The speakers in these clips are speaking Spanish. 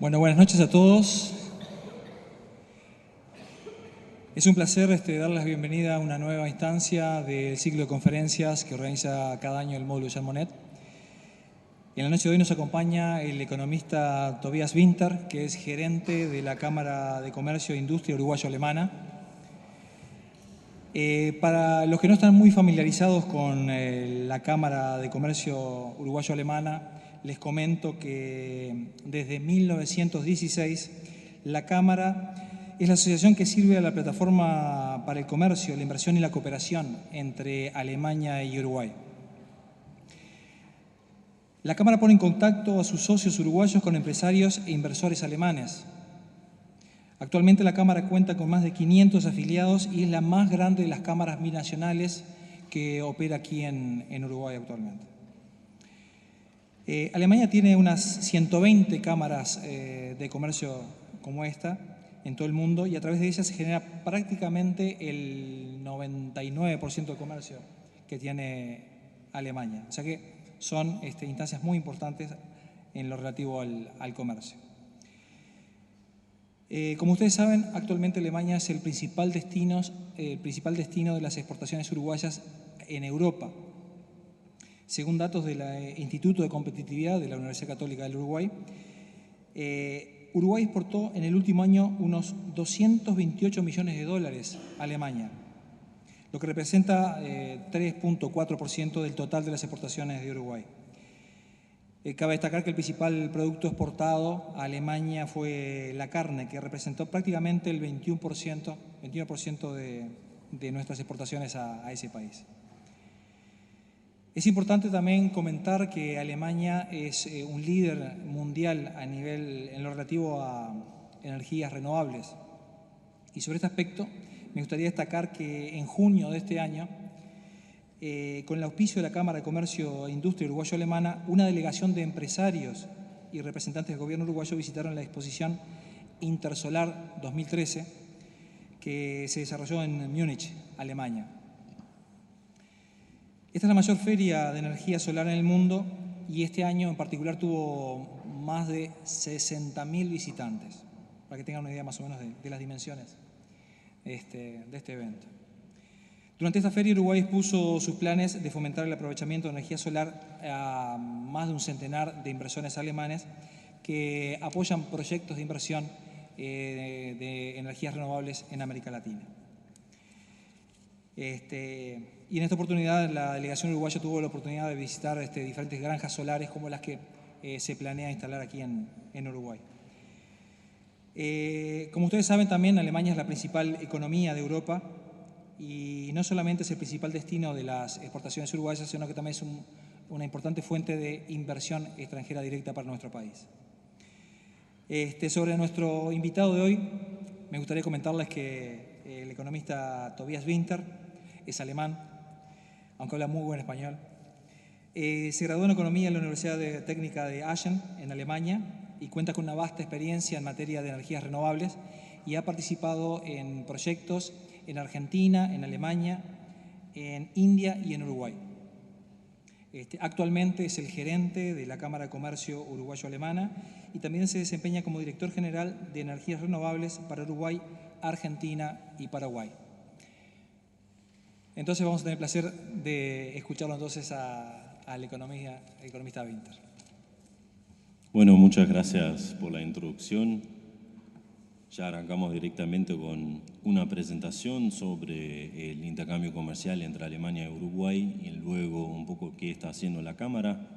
Bueno, buenas noches a todos. Es un placer darles la bienvenida a una nueva instancia del ciclo de conferencias que organiza cada año el módulo Jean Monnet. En la noche de hoy nos acompaña el economista Tobias Winter, que es gerente de la Cámara de Comercio e Industria Uruguayo-Alemana. Para los que no están muy familiarizados con la Cámara de Comercio Uruguayo-Alemana, les comento que desde 1916 la Cámara es la asociación que sirve a la plataforma para el comercio, la inversión y la cooperación entre Alemania y Uruguay. La Cámara pone en contacto a sus socios uruguayos con empresarios e inversores alemanes. Actualmente la Cámara cuenta con más de 500 afiliados y es la más grande de las cámaras binacionales que opera aquí en Uruguay actualmente. Alemania tiene unas 120 cámaras de comercio como esta en todo el mundo y a través de ellas se genera prácticamente el 99% del comercio que tiene Alemania. O sea que son instancias muy importantes en lo relativo al comercio. Como ustedes saben, actualmente Alemania es el principal destino de las exportaciones uruguayas en Europa. Según datos del Instituto de Competitividad de la Universidad Católica del Uruguay, Uruguay exportó en el último año unos 228 millones de dólares a Alemania, lo que representa 3.4% del total de las exportaciones de Uruguay. Cabe destacar que el principal producto exportado a Alemania fue la carne, que representó prácticamente el 21% de nuestras exportaciones a ese país. Es importante también comentar que Alemania es un líder mundial en lo relativo a energías renovables. Y sobre este aspecto me gustaría destacar que en junio de este año, con el auspicio de la Cámara de Comercio e Industria Uruguayo-Alemana, una delegación de empresarios y representantes del gobierno uruguayo visitaron la exposición Intersolar 2013 que se desarrolló en Múnich, Alemania. Esta es la mayor feria de energía solar en el mundo y este año en particular tuvo más de 60.000 visitantes, para que tengan una idea más o menos de las dimensiones de este evento. Durante esta feria Uruguay expuso sus planes de fomentar el aprovechamiento de energía solar a más de un centenar de inversores alemanes que apoyan proyectos de inversión de energías renovables en América Latina. Y en esta oportunidad la delegación uruguaya tuvo la oportunidad de visitar diferentes granjas solares como las que se planea instalar aquí en Uruguay. Como ustedes saben también Alemania es la principal economía de Europa y no solamente es el principal destino de las exportaciones uruguayas, sino que también es una importante fuente de inversión extranjera directa para nuestro país. Sobre nuestro invitado de hoy, me gustaría comentarles que el economista Tobias Winter es alemán, aunque habla muy buen español. Se graduó en Economía en la Universidad Técnica de Aachen, en Alemania, y cuenta con una vasta experiencia en materia de energías renovables y ha participado en proyectos en Argentina, en Alemania, en India y en Uruguay. Actualmente es el gerente de la Cámara de Comercio Uruguayo-Alemana y también se desempeña como director general de energías renovables para Uruguay, Argentina y Paraguay. Entonces vamos a tener el placer de escucharlo entonces al economista Winter. Bueno, muchas gracias por la introducción. Ya arrancamos directamente con una presentación sobre el intercambio comercial entre Alemania y Uruguay y luego un poco qué está haciendo la Cámara.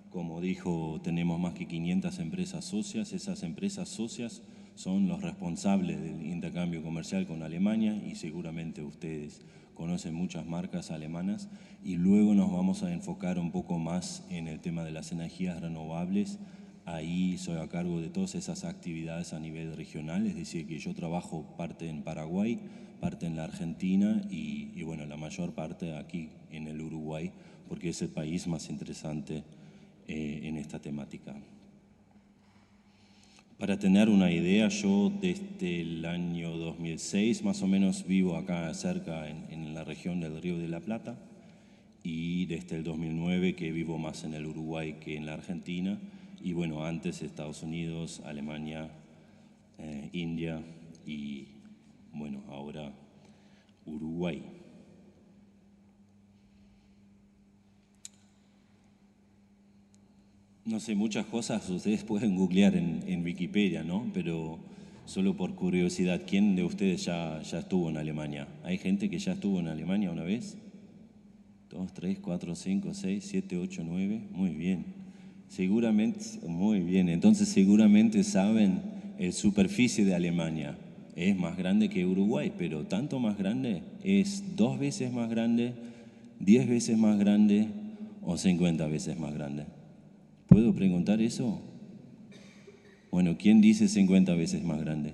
Como dijo, tenemos más que 500 empresas socias. Esas empresas socias son los responsables del intercambio comercial con Alemania y seguramente ustedes conocen muchas marcas alemanas. Y luego nos vamos a enfocar un poco más en el tema de las energías renovables. Ahí soy a cargo de todas esas actividades a nivel regional, es decir, que yo trabajo parte en Paraguay, parte en la Argentina y bueno, la mayor parte aquí en el Uruguay, porque es el país más interesante en esta temática. Para tener una idea, yo desde el año 2006 más o menos vivo acá cerca en la región del Río de la Plata y desde el 2009 que vivo más en el Uruguay que en la Argentina. y bueno, antes Estados Unidos, Alemania, India y bueno, ahora Uruguay. No sé, muchas cosas ustedes pueden googlear en Wikipedia, ¿no? Pero solo por curiosidad, ¿quién de ustedes ya estuvo en Alemania? ¿Hay gente que ya estuvo en Alemania una vez? 2, 3, 4, 5, 6, 7, 8, 9. Muy bien. Seguramente, muy bien. Entonces seguramente saben la superficie de Alemania. Es más grande que Uruguay, pero tanto más grande. ¿Es 2 veces más grande, 10 veces más grande o 50 veces más grande? ¿Puedo preguntar eso? Bueno, ¿quién dice 50 veces más grande?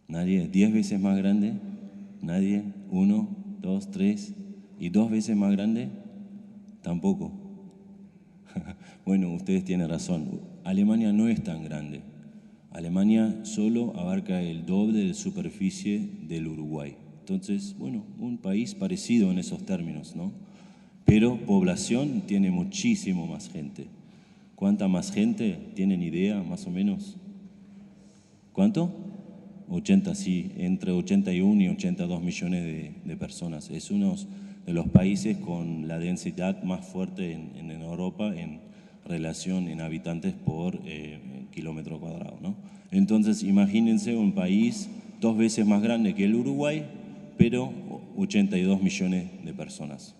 ¿Nadie? ¿10 veces más grande? ¿Nadie? 1, 2, 3. ¿Y 2 veces más grande? Tampoco. Bueno, ustedes tienen razón. Alemania no es tan grande. Alemania solo abarca el doble de superficie del Uruguay. Entonces, bueno, un país parecido en esos términos, ¿no? Pero población tiene muchísimo más gente. ¿Cuánta más gente? ¿Tienen idea, más o menos? ¿Cuánto? 80, sí, entre 81 y 82 millones de personas. Es uno de los países con la densidad más fuerte en Europa en relación en habitantes por kilómetro cuadrado, ¿no? Entonces, imagínense un país 2 veces más grande que el Uruguay, pero 82 millones de personas.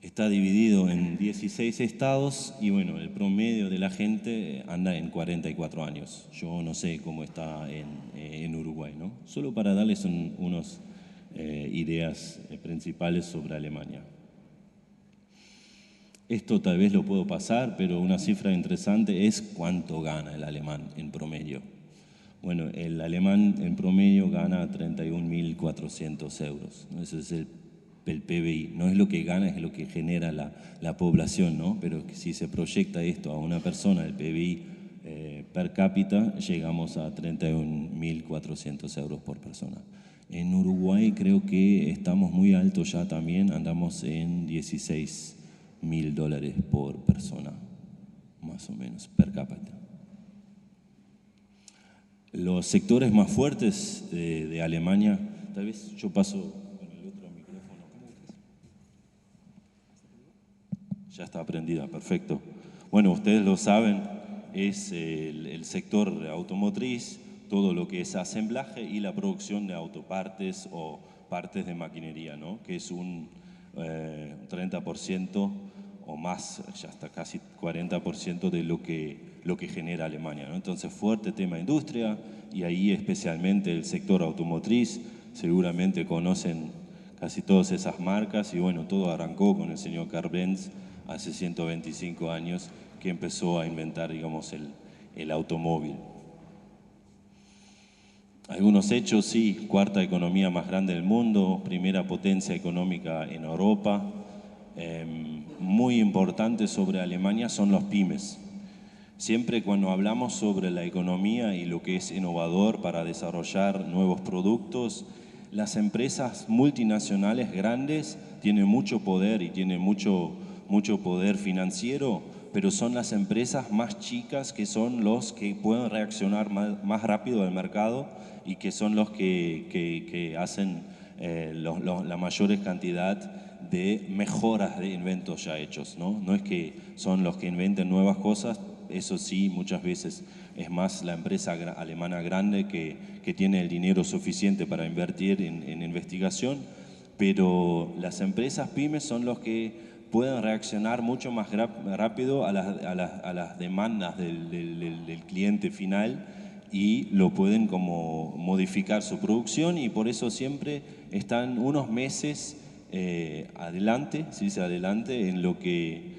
Está dividido en 16 estados y bueno, el promedio de la gente anda en 44 años. Yo no sé cómo está en Uruguay, ¿no? Solo para darles unas ideas principales sobre Alemania. Esto tal vez lo puedo pasar, pero una cifra interesante es cuánto gana el alemán en promedio. Bueno, el alemán en promedio gana 31.400 euros, ¿no? Ese es el PBI. No es lo que gana, es lo que genera la población, ¿no? Pero si se proyecta esto a una persona, el PBI per cápita, llegamos a 31.400 euros por persona. En Uruguay creo que estamos muy altos ya también, andamos en $16.000 por persona, más o menos, per cápita. Los sectores más fuertes de Alemania, tal vez yo paso con el otro micrófono. Ya está prendida, perfecto. Bueno, ustedes lo saben, es el sector automotriz, todo lo que es asemblaje y la producción de autopartes o partes de maquinería, ¿no? Que es un 30% o más, ya hasta casi 40% de lo que genera Alemania, ¿no? Entonces, fuerte tema industria y ahí especialmente el sector automotriz. Seguramente conocen casi todas esas marcas y bueno, todo arrancó con el señor Karl Benz hace 125 años que empezó a inventar, digamos, el automóvil. Algunos hechos, sí, cuarta economía más grande del mundo, primera potencia económica en Europa. Muy importante sobre Alemania son los pymes. Siempre cuando hablamos sobre la economía y lo que es innovador para desarrollar nuevos productos, las empresas multinacionales grandes tienen mucho poder y tienen mucho poder financiero, pero son las empresas más chicas que son los que pueden reaccionar más rápido al mercado y que son los que hacen la mayor cantidad de mejoras de inventos ya hechos, ¿no? No es que son los que inventen nuevas cosas, eso sí, muchas veces es más la empresa alemana grande que tiene el dinero suficiente para invertir en investigación, pero las empresas pymes son los que pueden reaccionar mucho más rápido a las demandas del cliente final y lo pueden como modificar su producción y por eso siempre están unos meses adelante, ¿sí? Adelante en lo que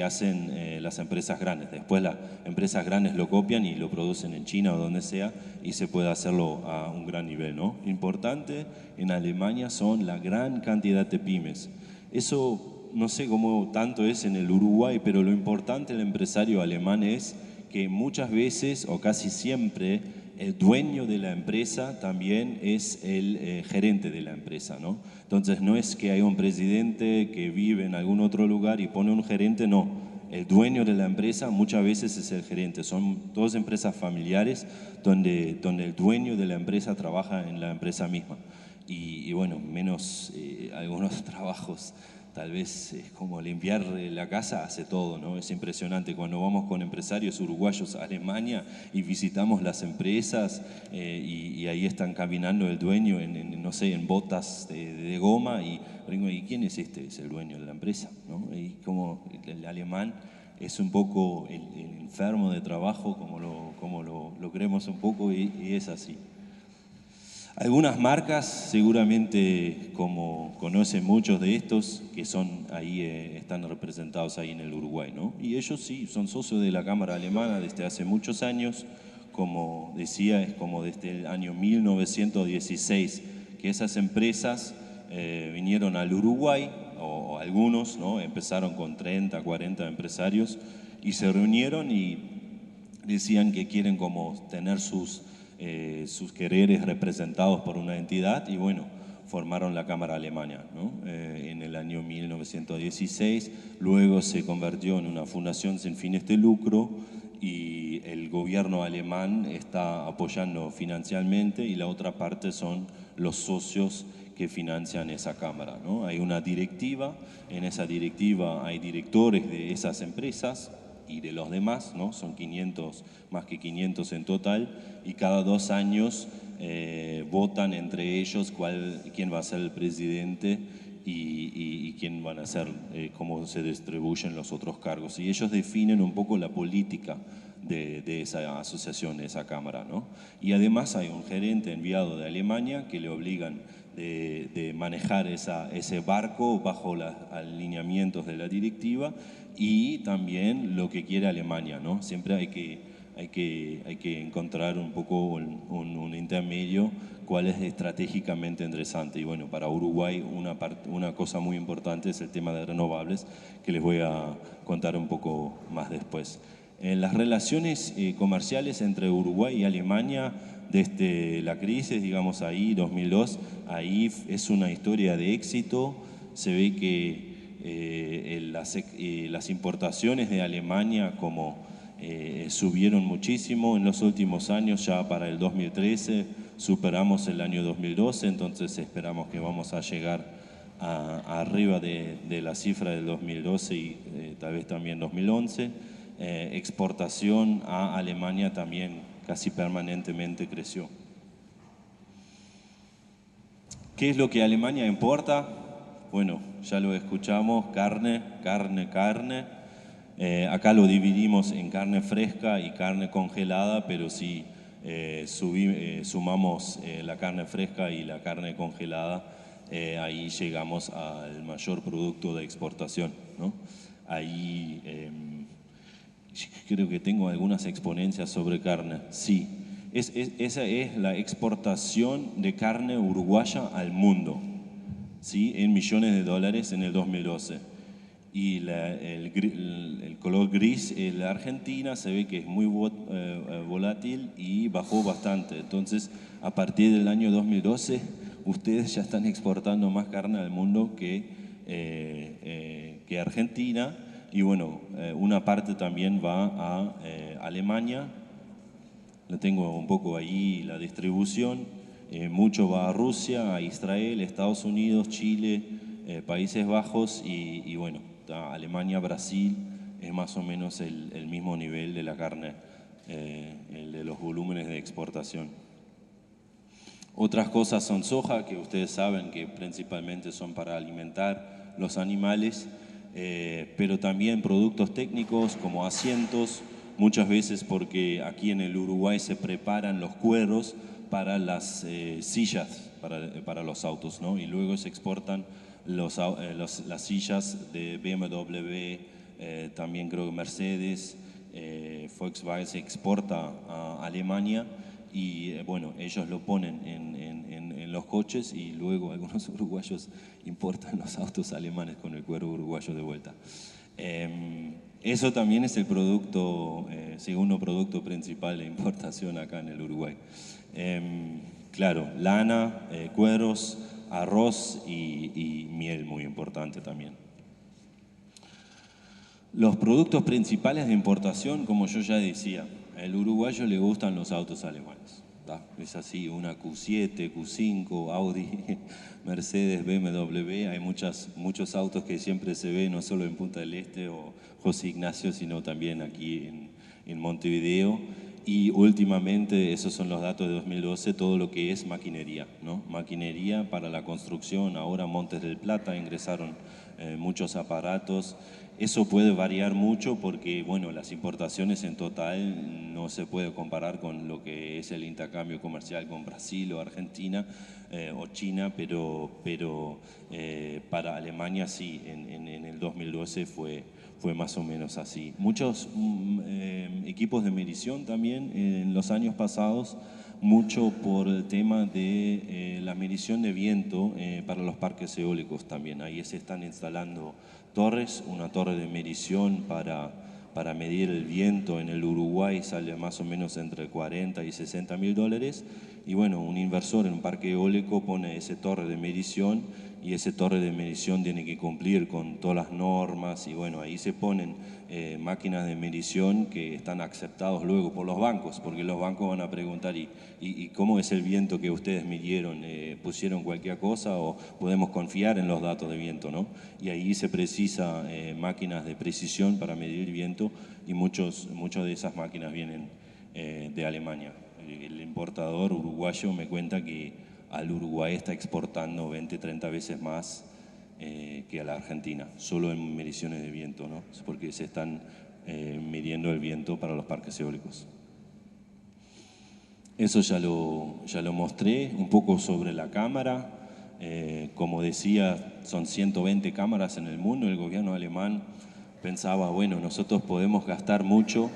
hacen las empresas grandes. Después las empresas grandes lo copian y lo producen en China o donde sea y se puede hacerlo a un gran nivel, ¿no? Importante en Alemania son la gran cantidad de pymes. Eso no sé cómo tanto es en el Uruguay, pero lo importante del empresario alemán es que muchas veces o casi siempre el dueño de la empresa también es el gerente de la empresa, ¿no? Entonces no es que hay un presidente que vive en algún otro lugar y pone un gerente, no. El dueño de la empresa muchas veces es el gerente. Son todas empresas familiares donde el dueño de la empresa trabaja en la empresa misma. Y bueno, menos algunos trabajos, tal vez como limpiar la casa, hace todo, ¿no? Es impresionante cuando vamos con empresarios uruguayos a Alemania y visitamos las empresas y ahí están caminando el dueño no sé, en botas de goma y digo, ¿y quién es este? Es el dueño de la empresa, ¿no? Y como el alemán es un poco el enfermo de trabajo, como lo creemos un poco y es así. Algunas marcas, seguramente como conocen muchos de estos, que son ahí, están representados ahí en el Uruguay, ¿no? Y ellos sí, son socios de la Cámara Alemana desde hace muchos años, como decía, es como desde el año 1916, que esas empresas vinieron al Uruguay, o algunos, ¿no? Empezaron con 30, 40 empresarios, y se reunieron y decían que quieren como tener sus quereres representados por una entidad y bueno, formaron la Cámara Alemana, ¿no? En el año 1916, luego se convirtió en una fundación sin fines de lucro y el gobierno alemán está apoyando financieramente y la otra parte son los socios que financian esa cámara, ¿no? Hay una directiva, en esa directiva hay directores de esas empresas y de los demás, ¿no? Son 500, más que 500 en total, y cada 2 años votan entre ellos quién va a ser el presidente y quién van a ser, cómo se distribuyen los otros cargos. Y ellos definen un poco la política de esa asociación, de esa cámara, ¿no? Y además hay un gerente enviado de Alemania que le obligan de manejar ese barco bajo los alineamientos de la directiva y también lo que quiere Alemania, ¿no? Siempre hay que encontrar un poco un intermedio cuál es estratégicamente interesante. Y bueno, para Uruguay una cosa muy importante es el tema de renovables, que les voy a contar un poco más después. Las relaciones comerciales entre Uruguay y Alemania desde la crisis, digamos ahí, 2002, ahí es una historia de éxito. Se ve que las importaciones de Alemania subieron muchísimo en los últimos años, ya para el 2013 superamos el año 2012, entonces esperamos que vamos a llegar arriba de la cifra del 2012 y tal vez también 2011. Exportación a Alemania también casi permanentemente creció. ¿Qué es lo que Alemania importa? Bueno, ya lo escuchamos, carne. Acá lo dividimos en carne fresca y carne congelada, pero si sumamos la carne fresca y la carne congelada, ahí llegamos al mayor producto de exportación, ¿no? Ahí creo que tengo algunas exponencias sobre carne. Sí, esa es la exportación de carne uruguaya al mundo, ¿sí? En millones de dólares en el 2012. Y el color gris, la Argentina, se ve que es muy volátil y bajó bastante. Entonces, a partir del año 2012, ustedes ya están exportando más carne al mundo que Argentina. Y bueno, una parte también va a Alemania. Lo tengo un poco ahí la distribución. Mucho va a Rusia, a Israel, Estados Unidos, Chile, Países Bajos y bueno, Alemania, Brasil, es más o menos el mismo nivel de la carne, el de los volúmenes de exportación. Otras cosas son soja, que ustedes saben que principalmente son para alimentar los animales, pero también productos técnicos como asientos, muchas veces porque aquí en el Uruguay se preparan los cueros para las sillas, para los autos, ¿no? Y luego se exportan las sillas de BMW, también creo que Mercedes, Volkswagen se exporta a Alemania y bueno, ellos lo ponen en los coches y luego algunos uruguayos importan los autos alemanes con el cuero uruguayo de vuelta. Eso también es el producto, segundo producto principal de importación acá en el Uruguay. Claro, lana, cueros, arroz y miel, muy importante también. Los productos principales de importación, como yo ya decía, al uruguayo le gustan los autos alemanes. ¿tá? Es así, una Q7, Q5, Audi, Mercedes, BMW, hay muchos autos que siempre se ven, no solo en Punta del Este o José Ignacio, sino también aquí en Montevideo. Y últimamente, esos son los datos de 2012, todo lo que es maquinería, ¿no? Maquinería para la construcción, ahora Montes del Plata ingresaron muchos aparatos. Eso puede variar mucho porque, bueno, las importaciones en total no se puede comparar con lo que es el intercambio comercial con Brasil o Argentina o China, pero para Alemania sí, en el 2012 fue más o menos así. Muchos equipos de medición también en los años pasados, mucho por el tema de la medición de viento para los parques eólicos también. Ahí se están instalando torres, una torre de medición para medir el viento en el Uruguay sale más o menos entre 40 y 60 mil dólares. Y bueno, un inversor en un parque eólico pone esa torre de medición y esa torre de medición tiene que cumplir con todas las normas y bueno, ahí se ponen máquinas de medición que están aceptados luego por los bancos, porque los bancos van a preguntar ¿y cómo es el viento que ustedes midieron? ¿Pusieron cualquier cosa o podemos confiar en los datos de viento? ¿no? Y ahí se precisa máquinas de precisión para medir viento y muchas de esas máquinas vienen de Alemania. El importador uruguayo me cuenta que al Uruguay está exportando 20, 30 veces más que a la Argentina, solo en mediciones de viento, ¿no? Porque se están midiendo el viento para los parques eólicos. Eso ya lo mostré, un poco sobre la cámara. Como decía, son 120 cámaras en el mundo. El gobierno alemán pensaba, bueno, nosotros podemos gastar mucho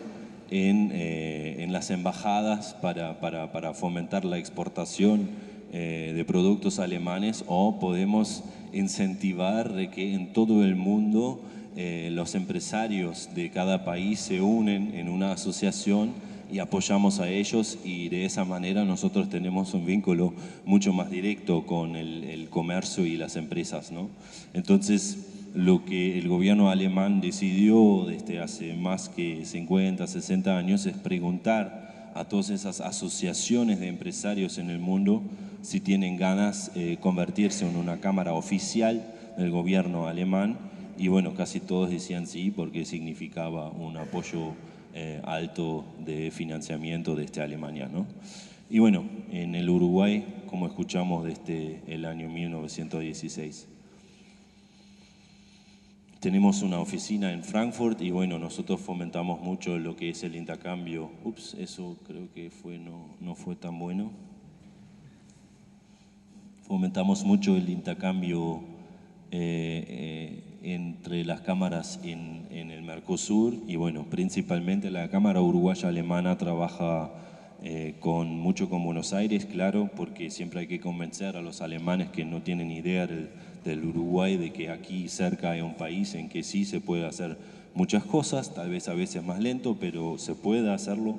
en las embajadas para fomentar la exportación de productos alemanes o podemos incentivar de que en todo el mundo los empresarios de cada país se unen en una asociación y apoyamos a ellos y de esa manera nosotros tenemos un vínculo mucho más directo con el comercio y las empresas, ¿no? Entonces, lo que el gobierno alemán decidió desde hace más que 50, 60 años es preguntar a todas esas asociaciones de empresarios en el mundo si tienen ganas de convertirse en una cámara oficial del gobierno alemán y bueno, casi todos decían sí porque significaba un apoyo alto de financiamiento desde Alemania, ¿no? Y bueno, en el Uruguay, como escuchamos desde el año 1916. Tenemos una oficina en Frankfurt y bueno, nosotros fomentamos mucho lo que es el intercambio. Eso creo que no fue tan bueno. Fomentamos mucho el intercambio entre las cámaras en el Mercosur y bueno, principalmente la cámara uruguaya alemana trabaja mucho con Buenos Aires, claro, porque siempre hay que convencer a los alemanes que no tienen idea del Uruguay, de que aquí cerca hay un país en que sí se puede hacer muchas cosas, tal vez a veces más lento, pero se puede hacerlo.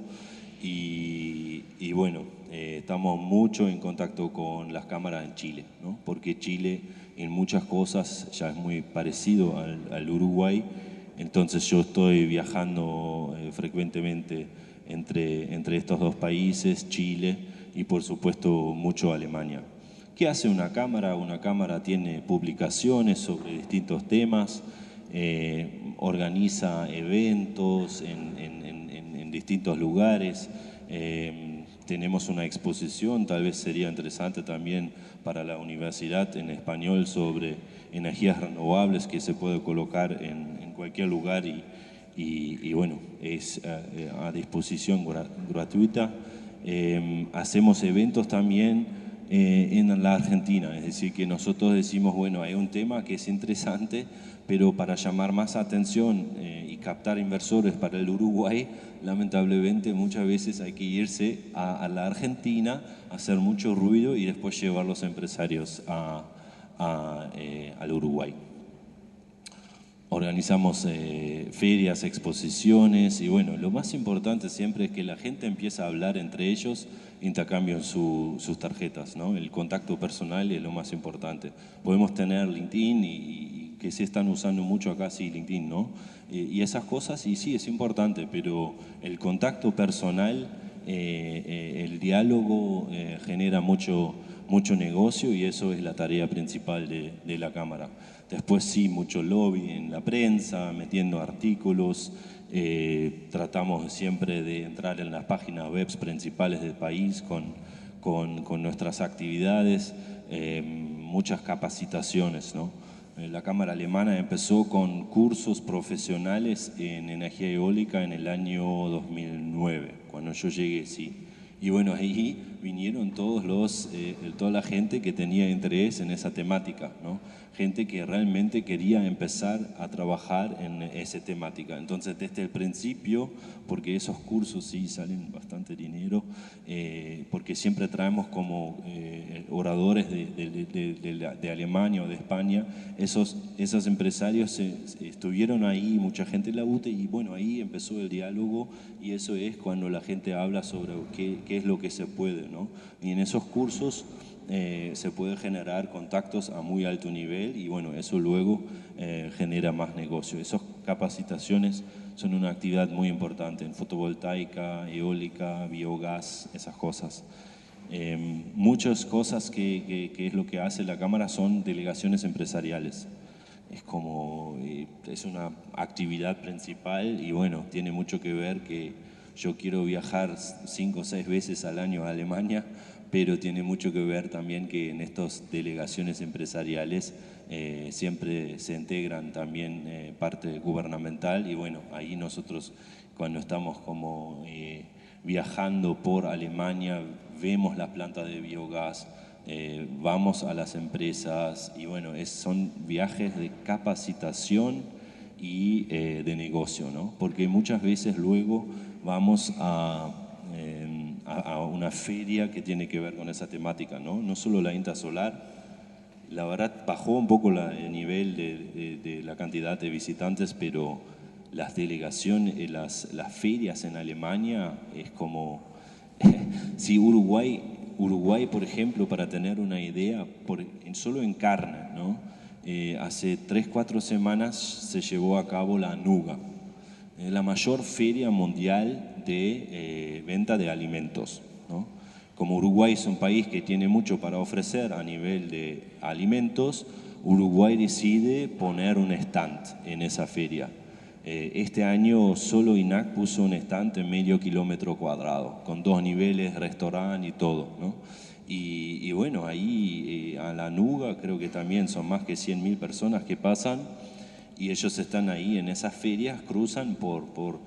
Y bueno, estamos mucho en contacto con las cámaras en Chile, ¿no? Porque Chile en muchas cosas ya es muy parecido al Uruguay, entonces yo estoy viajando frecuentemente entre estos dos países, Chile y por supuesto mucho Alemania. ¿Qué hace una cámara? Una cámara tiene publicaciones sobre distintos temas, organiza eventos en distintos lugares, tenemos una exposición, tal vez sería interesante también para la universidad en español sobre energías renovables que se puede colocar en cualquier lugar y bueno, es a disposición gratuita. Hacemos eventos también en la Argentina, es decir, que nosotros decimos, bueno, hay un tema que es interesante, pero para llamar más atención y captar inversores para el Uruguay, lamentablemente muchas veces hay que irse a la Argentina, hacer mucho ruido y después llevar los empresarios al Uruguay. Organizamos ferias, exposiciones y bueno, lo más importante siempre es que la gente empiece a hablar entre ellos, intercambien sus tarjetas, ¿no? El contacto personal es lo más importante. Podemos tener LinkedIn y que se están usando mucho acá, sí, LinkedIn, ¿no? Y esas cosas, y sí, es importante, pero el contacto personal, el diálogo genera mucho negocio y eso es la tarea principal de la Cámara. Después sí, mucho lobby en la prensa, metiendo artículos, tratamos siempre de entrar en las páginas web principales del país con nuestras actividades, muchas capacitaciones, ¿no? La Cámara Alemana empezó con cursos profesionales en energía eólica en el año 2009, cuando yo llegué, sí. Y bueno, ahí vinieron toda la gente que tenía interés en esa temática, ¿no? Gente que realmente quería empezar a trabajar en esa temática. Entonces, desde el principio, porque esos cursos sí salen bastante dinero, porque siempre traemos como oradores de Alemania o de España, esos empresarios estuvieron ahí, mucha gente en la UTE, y bueno, ahí empezó el diálogo, y eso es cuando la gente habla sobre qué es lo que se puede, ¿no? Y en esos cursos se puede generar contactos a muy alto nivel y bueno, eso luego genera más negocio. Esas capacitaciones son una actividad muy importante en fotovoltaica, eólica, biogás, esas cosas. Muchas cosas que es lo que hace la Cámara son delegaciones empresariales. Es una actividad principal y bueno, tiene mucho que ver que yo quiero viajar 5 o 6 veces al año a Alemania, pero tiene mucho que ver también que en estas delegaciones empresariales siempre se integran también parte gubernamental y bueno, ahí nosotros cuando estamos como viajando por Alemania vemos las plantas de biogás, vamos a las empresas y bueno, son viajes de capacitación y de negocio, ¿no? Porque muchas veces luego vamos a una feria que tiene que ver con esa temática, ¿no? No solo la INTA Solar, la verdad bajó un poco el nivel de la cantidad de visitantes, pero las delegaciones, las ferias en Alemania es como, si Uruguay, por ejemplo, para tener una idea, solo en carne, ¿no? Hace 3-4 semanas se llevó a cabo la Anuga, la mayor feria mundial de venta de alimentos, ¿no? Como Uruguay es un país que tiene mucho para ofrecer a nivel de alimentos, Uruguay decide poner un stand en esa feria. Este año solo INAC puso un stand en medio kilómetro cuadrado, con 2 niveles, restaurante y todo, ¿no? Y bueno, ahí a la Anuga creo que también son más que 100.000 personas que pasan y ellos están ahí en esas ferias, cruzan por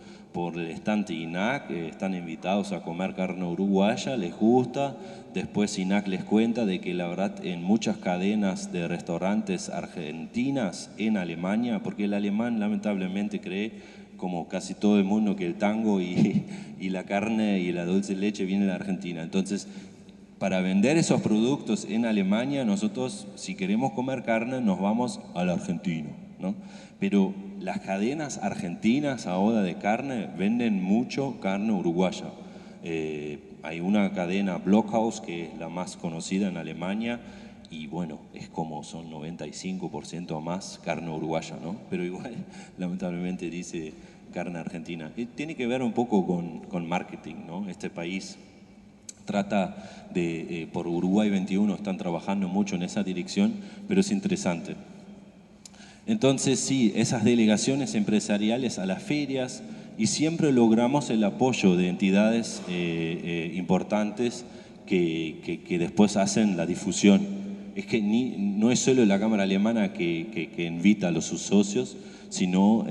el estante INAC, están invitados a comer carne uruguaya, les gusta, después INAC les cuenta de que la verdad en muchas cadenas de restaurantes argentinas en Alemania, porque el alemán lamentablemente cree, como casi todo el mundo, que el tango y la carne y la dulce de leche vienen de Argentina. Entonces, para vender esos productos en Alemania, nosotros, si queremos comer carne, nos vamos al argentino, ¿no? Pero las cadenas argentinas ahora de carne venden mucho carne uruguaya. Hay una cadena Blockhaus que es la más conocida en Alemania y bueno, es como son 95% más carne uruguaya, ¿no? Pero igual, lamentablemente dice carne argentina. Tiene que ver un poco con marketing, ¿no? Este país trata de, por Uruguay 21 están trabajando mucho en esa dirección, pero es interesante. Entonces sí, esas delegaciones empresariales a las ferias y siempre logramos el apoyo de entidades importantes que después hacen la difusión. Es que no es solo la Cámara Alemana que invita a los sus socios, sino,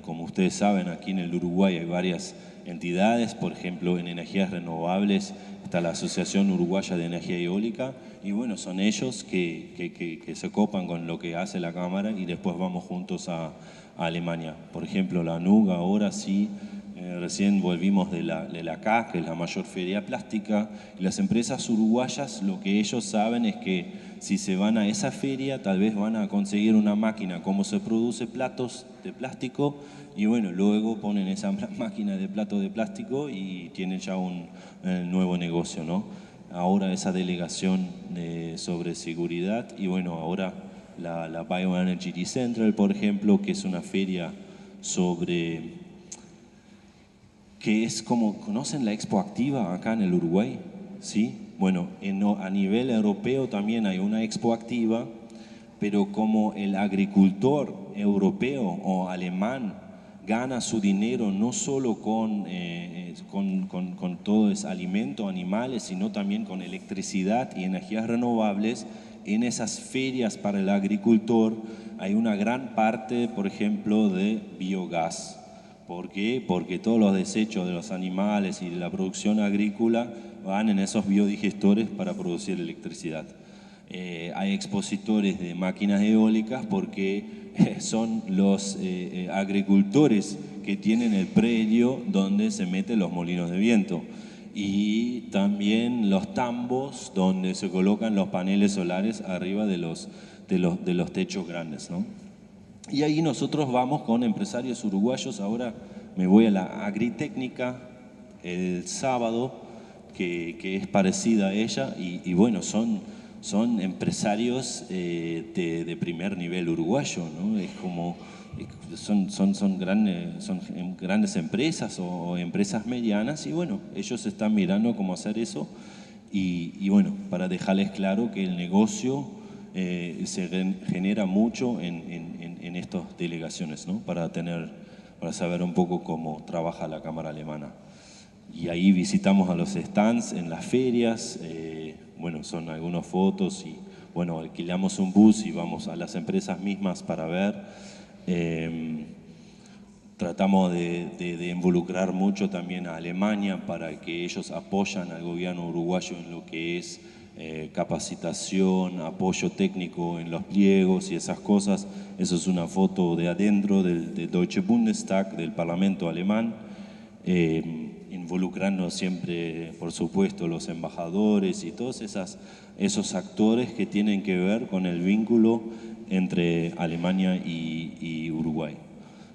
como ustedes saben, aquí en el Uruguay hay varias entidades, por ejemplo, en energías renovables está la Asociación Uruguaya de Energía Eólica, y bueno, son ellos que se copan con lo que hace la Cámara y después vamos juntos a Alemania. Por ejemplo, la Anuga ahora sí, recién volvimos de la CAC, que es la mayor feria plástica, y las empresas uruguayas lo que ellos saben es que si se van a esa feria, tal vez van a conseguir una máquina, cómo se produce platos de plástico, y bueno, luego ponen esa máquina de platos de plástico y tienen ya un nuevo negocio, ¿no? Ahora esa delegación sobre seguridad, y bueno, ahora la Bioenergy Decentral, por ejemplo, que es una feria sobre, que es como, ¿conocen la Expo Activa acá en el Uruguay? ¿Sí? Bueno, a nivel europeo también hay una Expo Activa, pero como el agricultor europeo o alemán gana su dinero no solo con todo ese alimento, animales, sino también con electricidad y energías renovables, en esas ferias para el agricultor hay una gran parte, por ejemplo, de biogás. ¿Por qué? Porque todos los desechos de los animales y de la producción agrícola van en esos biodigestores para producir electricidad. Hay expositores de máquinas eólicas porque son los agricultores que tienen el predio donde se meten los molinos de viento, y también los tambos donde se colocan los paneles solares arriba de los techos grandes, ¿no? Y ahí nosotros vamos con empresarios uruguayos. Ahora me voy a la Agritécnica el sábado, que es parecida a ella, y bueno, son empresarios de primer nivel uruguayo, ¿no? Es como, son grandes empresas o empresas medianas, y bueno, ellos están mirando cómo hacer eso, y bueno, para dejarles claro que el negocio se genera mucho en estas delegaciones, ¿no? Para saber un poco cómo trabaja la Cámara Alemana. Y ahí visitamos a los stands en las ferias, bueno, son algunas fotos, y bueno, alquilamos un bus y vamos a las empresas mismas para ver. Tratamos de involucrar mucho también a Alemania para que ellos apoyan al gobierno uruguayo en lo que es capacitación, apoyo técnico en los pliegos y esas cosas. Eso es una foto de adentro del Deutsche Bundestag, del Parlamento alemán, involucrando siempre, por supuesto, los embajadores y todos esos actores que tienen que ver con el vínculo entre Alemania y Uruguay.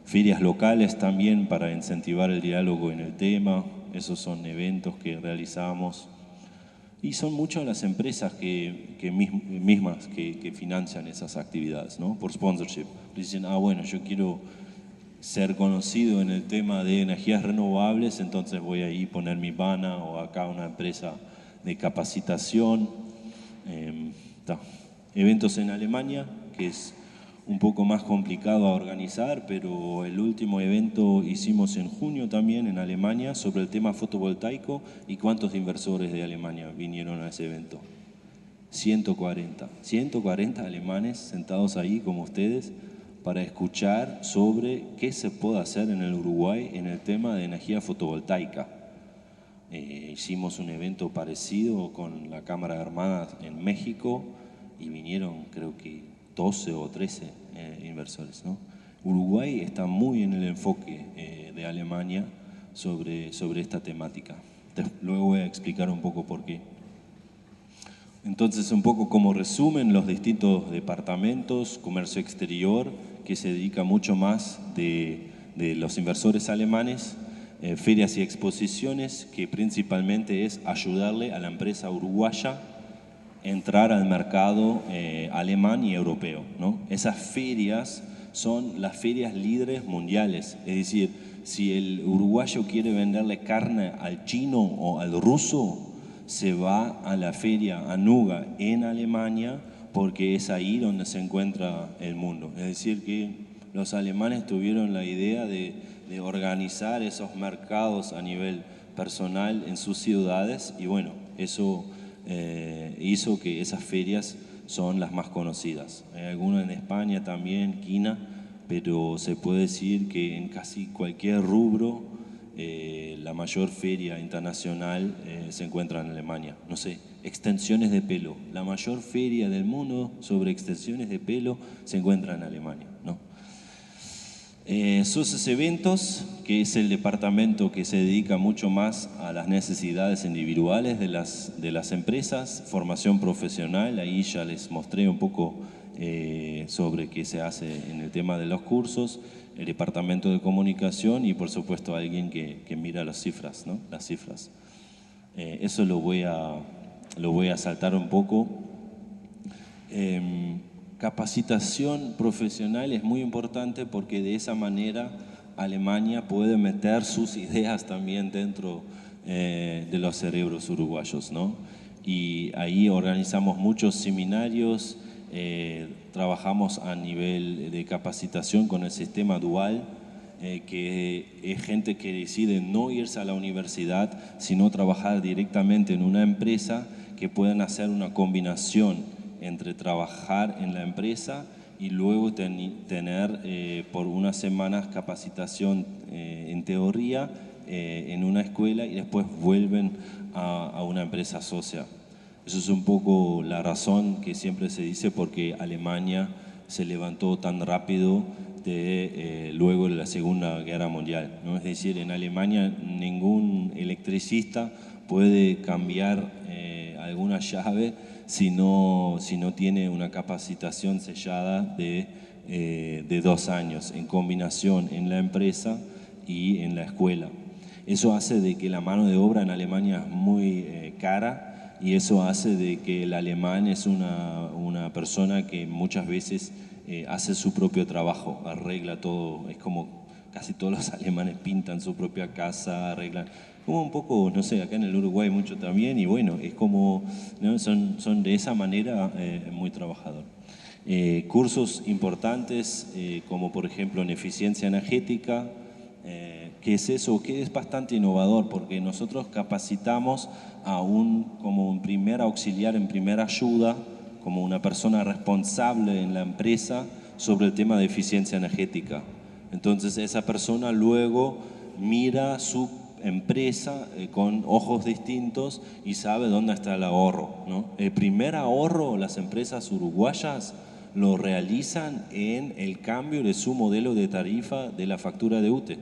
Ferias locales también para incentivar el diálogo en el tema. Esos son eventos que realizamos. Y son muchas las empresas mismas que financian esas actividades, ¿no? Por sponsorship. Dicen, bueno, yo quiero ser conocido en el tema de energías renovables, entonces voy a ir a poner mi vana, o acá una empresa de capacitación. Eventos en Alemania, que es un poco más complicado a organizar, pero el último evento hicimos en junio también en Alemania sobre el tema fotovoltaico. ¿Y cuántos inversores de Alemania vinieron a ese evento? 140 alemanes sentados ahí como ustedes para escuchar sobre qué se puede hacer en el Uruguay en el tema de energía fotovoltaica. Hicimos un evento parecido con la Cámara Armada en México y vinieron, creo que 12 o 13 inversores, ¿no? Uruguay está muy en el enfoque de Alemania sobre esta temática. Luego voy a explicar un poco por qué. Entonces, un poco como resumen, los distintos departamentos, comercio exterior, que se dedica mucho más de los inversores alemanes, ferias y exposiciones, que principalmente es ayudarle a la empresa uruguaya entrar al mercado alemán y europeo, ¿no? Esas ferias son las ferias líderes mundiales, es decir, si el uruguayo quiere venderle carne al chino o al ruso, se va a la feria Anuga en Alemania, porque es ahí donde se encuentra el mundo. Es decir, que los alemanes tuvieron la idea de organizar esos mercados a nivel personal en sus ciudades, y bueno, eso hizo que esas ferias son las más conocidas. Hay algunas en España también, Quina, pero se puede decir que en casi cualquier rubro la mayor feria internacional se encuentra en Alemania. No sé, extensiones de pelo. La mayor feria del mundo sobre extensiones de pelo se encuentra en Alemania, ¿no? Esos eventos que es el departamento que se dedica mucho más a las necesidades individuales de las empresas, formación profesional. Ahí ya les mostré un poco sobre qué se hace en el tema de los cursos, el departamento de comunicación y por supuesto alguien que mira las cifras, ¿no? Las cifras. Eso lo voy a saltar un poco. Capacitación profesional es muy importante porque de esa manera Alemania puede meter sus ideas también dentro de los cerebros uruguayos, ¿no? Y ahí organizamos muchos seminarios, trabajamos a nivel de capacitación con el sistema dual, que es gente que decide no irse a la universidad, sino trabajar directamente en una empresa, que puedan hacer una combinación entre trabajar en la empresa y luego tener por unas semanas capacitación en teoría en una escuela y después vuelven a una empresa socia. Eso es un poco la razón que siempre se dice porque Alemania se levantó tan rápido luego de la Segunda Guerra Mundial, ¿no? Es decir, en Alemania ningún electricista puede cambiar alguna llave si no tiene una capacitación sellada de 2 años en combinación en la empresa y en la escuela. Eso hace de que la mano de obra en Alemania es muy cara y eso hace de que el alemán es una persona que muchas veces hace su propio trabajo, arregla todo. Es como casi todos los alemanes pintan su propia casa, arreglan. Como un poco, no sé, acá en el Uruguay mucho también, y bueno, es como, ¿no? Son de esa manera muy trabajador. Cursos importantes, como por ejemplo en eficiencia energética. ¿Qué es eso? Que es bastante innovador, porque nosotros capacitamos como un primer auxiliar en primera ayuda, como una persona responsable en la empresa sobre el tema de eficiencia energética. Entonces esa persona luego mira su empresa con ojos distintos y sabe dónde está el ahorro, ¿no? El primer ahorro las empresas uruguayas lo realizan en el cambio de su modelo de tarifa de la factura de UTE.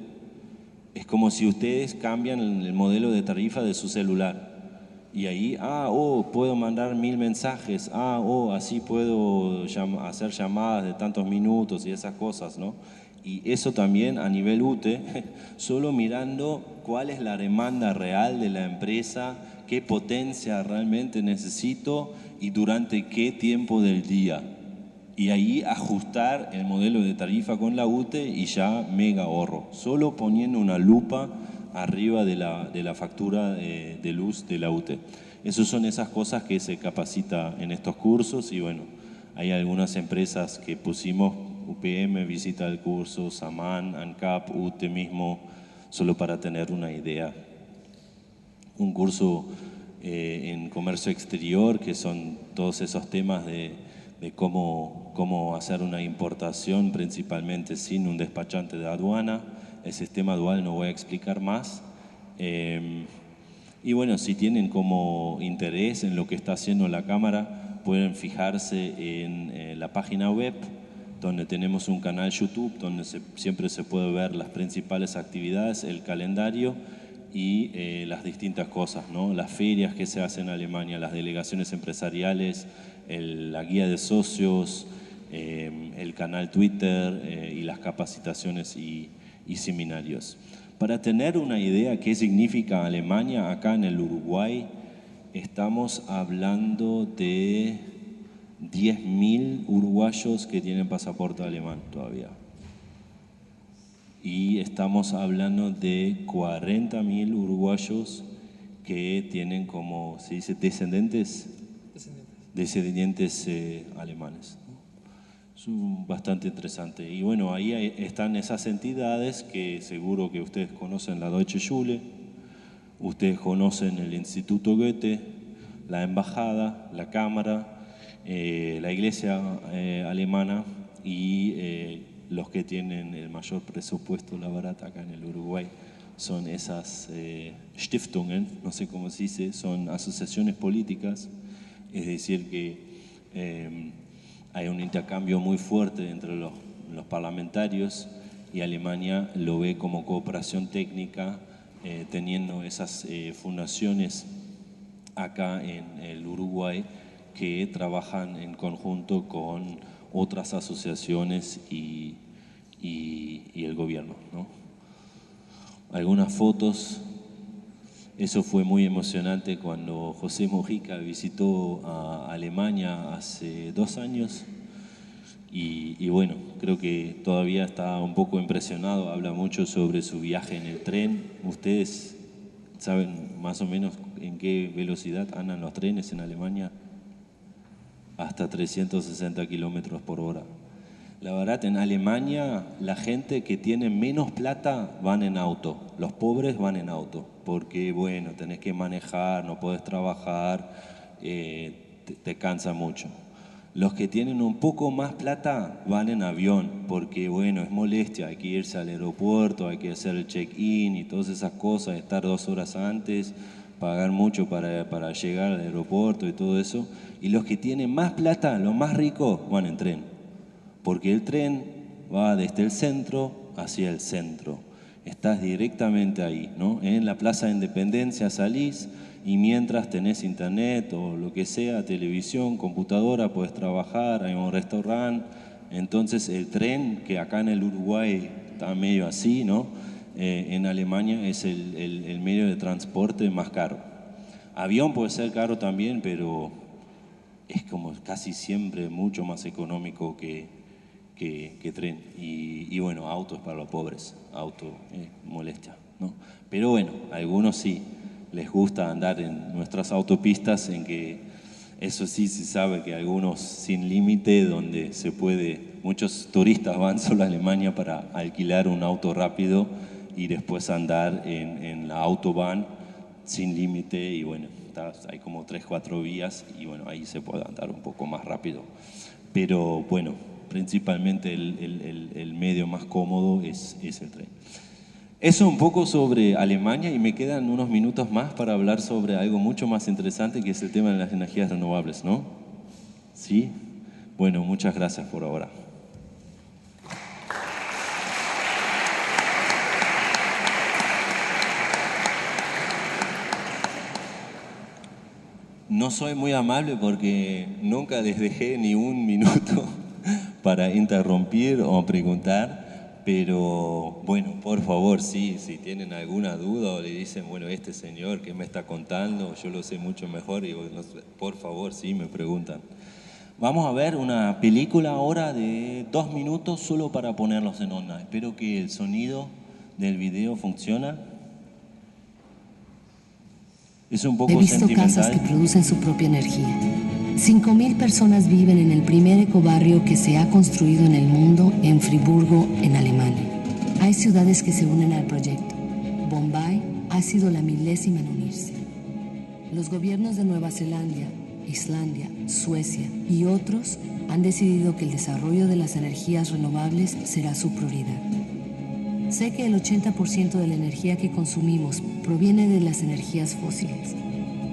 Es como si ustedes cambian el modelo de tarifa de su celular. Y ahí, puedo mandar 1000 mensajes, así puedo hacer llamadas de tantos minutos y esas cosas, ¿no? Y eso también a nivel UTE, solo mirando cuál es la demanda real de la empresa, qué potencia realmente necesito y durante qué tiempo del día. Y ahí ajustar el modelo de tarifa con la UTE y ya mega ahorro, solo poniendo una lupa arriba de la factura de luz de la UTE. Esas son esas cosas que se capacita en estos cursos y bueno, hay algunas empresas que pusimos, UPM visita el curso, Saman, ANCAP, UTE mismo, solo para tener una idea. Un curso en comercio exterior, que son todos esos temas de cómo hacer una importación principalmente sin un despachante de aduana. El sistema dual no voy a explicar más. Y bueno, si tienen como interés en lo que está haciendo la Cámara, pueden fijarse en la página web, donde tenemos un canal YouTube, donde siempre se puede ver las principales actividades, el calendario y las distintas cosas, ¿no? Las ferias que se hacen en Alemania, las delegaciones empresariales, la guía de socios, el canal Twitter y las capacitaciones y seminarios. Para tener una idea qué significa Alemania acá en el Uruguay, estamos hablando de 10.000 uruguayos que tienen pasaporte alemán todavía. Y estamos hablando de 40.000 uruguayos que tienen como, se dice, descendientes alemanes. Es bastante interesante. Y bueno, ahí están esas entidades que seguro que ustedes conocen, la Deutsche Schule, ustedes conocen el Instituto Goethe, la Embajada, la Cámara, la Iglesia alemana y los que tienen el mayor presupuesto, la verdad, acá en el Uruguay, son esas Stiftungen, no sé cómo se dice, son asociaciones políticas, es decir que hay un intercambio muy fuerte entre los parlamentarios y Alemania lo ve como cooperación técnica, teniendo esas fundaciones acá en el Uruguay que trabajan en conjunto con otras asociaciones y el gobierno, ¿no? Algunas fotos. Eso fue muy emocionante cuando José Mujica visitó a Alemania hace 2 años y bueno, creo que todavía está un poco impresionado, habla mucho sobre su viaje en el tren. ¿Ustedes saben más o menos en qué velocidad andan los trenes en Alemania? Hasta 360 kilómetros por hora. La verdad, en Alemania la gente que tiene menos plata van en auto, los pobres van en auto, porque bueno, tenés que manejar, no podés trabajar, te cansa mucho. Los que tienen un poco más plata van en avión, porque bueno, es molestia, hay que irse al aeropuerto, hay que hacer el check-in y todas esas cosas, estar 2 horas antes, pagar mucho para llegar al aeropuerto y todo eso. Y los que tienen más plata, los más ricos, van en tren. Porque el tren va desde el centro hacia el centro. Estás directamente ahí, ¿no? En la Plaza de Independencia salís y mientras tenés internet o lo que sea, televisión, computadora, podés trabajar, hay un restaurante. Entonces el tren, que acá en el Uruguay está medio así, ¿no? En Alemania es el medio de transporte más caro. Avión puede ser caro también, pero es como casi siempre mucho más económico que tren. Y bueno, autos para los pobres, auto molestia, ¿no? Pero bueno, a algunos sí les gusta andar en nuestras autopistas, en que eso sí se sabe que algunos sin límite, donde se puede, muchos turistas van solo a Alemania para alquilar un auto rápido y después andar en la autobahn sin límite y bueno, hay como 3-4 vías y bueno, ahí se puede andar un poco más rápido. Pero bueno, principalmente el medio más cómodo es el tren. Eso un poco sobre Alemania y me quedan unos minutos más para hablar sobre algo mucho más interesante que es el tema de las energías renovables, ¿no? ¿Sí? Bueno, muchas gracias por ahora. No soy muy amable porque nunca les dejé ni un minuto para interrumpir o preguntar, pero bueno, por favor, sí, si tienen alguna duda o le dicen, bueno, este señor que me está contando, yo lo sé mucho mejor, y bueno, por favor, sí, me preguntan. Vamos a ver una película ahora de 2 minutos solo para ponerlos en onda. Espero que el sonido del video funcione. Es un poco sentimental. He visto casas que producen su propia energía. 5.000 personas viven en el primer ecobarrio que se ha construido en el mundo en Friburgo, en Alemania. Hay ciudades que se unen al proyecto. Bombay ha sido la 1000ª en unirse. Los gobiernos de Nueva Zelanda, Islandia, Suecia y otros han decidido que el desarrollo de las energías renovables será su prioridad. Sé que el 80% de la energía que consumimos proviene de las energías fósiles.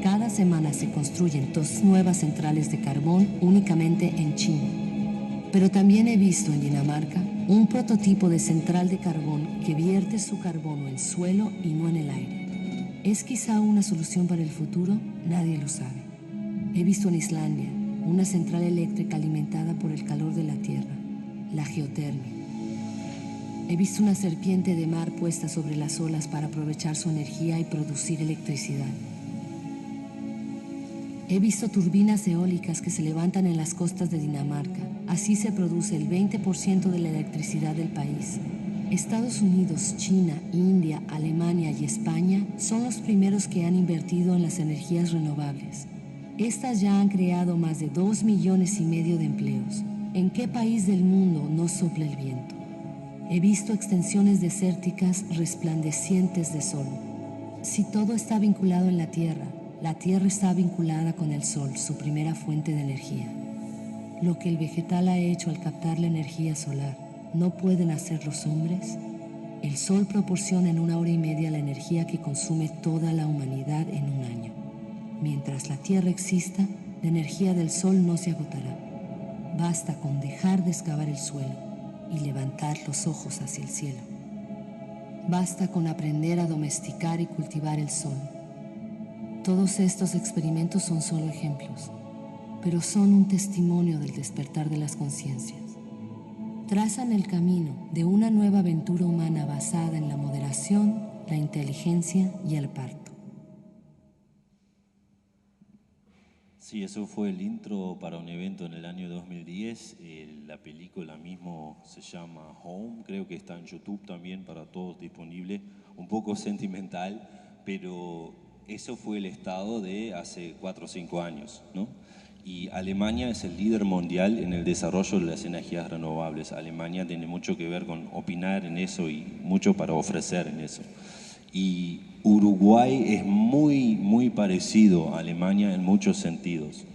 Cada semana se construyen 2 nuevas centrales de carbón únicamente en China. Pero también he visto en Dinamarca un prototipo de central de carbón que vierte su carbono en suelo y no en el aire. ¿Es quizá una solución para el futuro? Nadie lo sabe. He visto en Islandia una central eléctrica alimentada por el calor de la tierra, la geotermia. He visto una serpiente de mar puesta sobre las olas para aprovechar su energía y producir electricidad. He visto turbinas eólicas que se levantan en las costas de Dinamarca. Así se produce el 20% de la electricidad del país. Estados Unidos, China, India, Alemania y España son los primeros que han invertido en las energías renovables. Estas ya han creado más de 2,5 millones de empleos. ¿En qué país del mundo no sopla el viento? He visto extensiones desérticas resplandecientes de sol. Si todo está vinculado en la Tierra está vinculada con el Sol, su primera fuente de energía. Lo que el vegetal ha hecho al captar la energía solar, ¿no pueden hacer los hombres? El Sol proporciona en 1 hora y media la energía que consume toda la humanidad en un año. Mientras la Tierra exista, la energía del Sol no se agotará. Basta con dejar de excavar el suelo. y levantar los ojos hacia el cielo. Basta con aprender a domesticar y cultivar el sol. Todos estos experimentos son solo ejemplos, pero son un testimonio del despertar de las conciencias. Trazan el camino de una nueva aventura humana basada en la moderación, la inteligencia y el parto. Sí, eso fue el intro para un evento en el año 2010. La película mismo se llama Home, creo que está en YouTube también para todos disponible. Un poco sentimental, pero eso fue el estado de hace 4 o 5 años, ¿no? Y Alemania es el líder mundial en el desarrollo de las energías renovables. Alemania tiene mucho que ver con opinar en eso y mucho para ofrecer en eso. Y Uruguay es muy parecido a Alemania en muchos sentidos.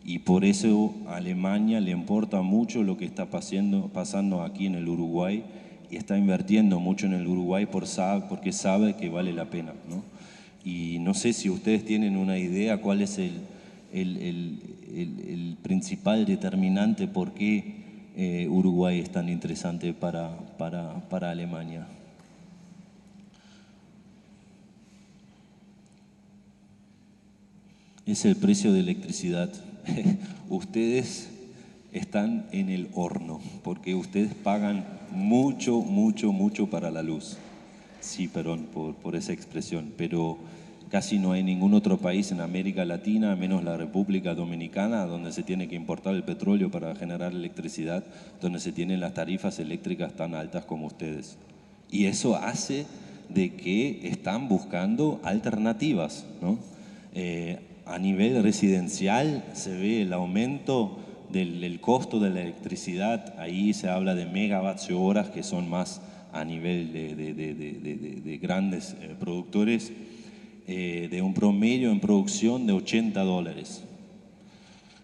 Y por eso a Alemania le importa mucho lo que está pasando aquí en el Uruguay y está invirtiendo mucho en el Uruguay porque sabe que vale la pena, ¿no? Y no sé si ustedes tienen una idea cuál es el principal determinante por qué Uruguay es tan interesante para Alemania. Es el precio de electricidad. Ustedes están en el horno, porque ustedes pagan mucho para la luz. Sí, perdón por esa expresión, pero casi no hay ningún otro país en América Latina, menos la República Dominicana, donde se tiene que importar el petróleo para generar electricidad, donde se tienen las tarifas eléctricas tan altas como ustedes. Y eso hace de que están buscando alternativas, ¿no? A nivel residencial se ve el aumento del costo de la electricidad. Ahí se habla de megavatios horas, que son más a nivel de grandes productores, de un promedio en producción de $80.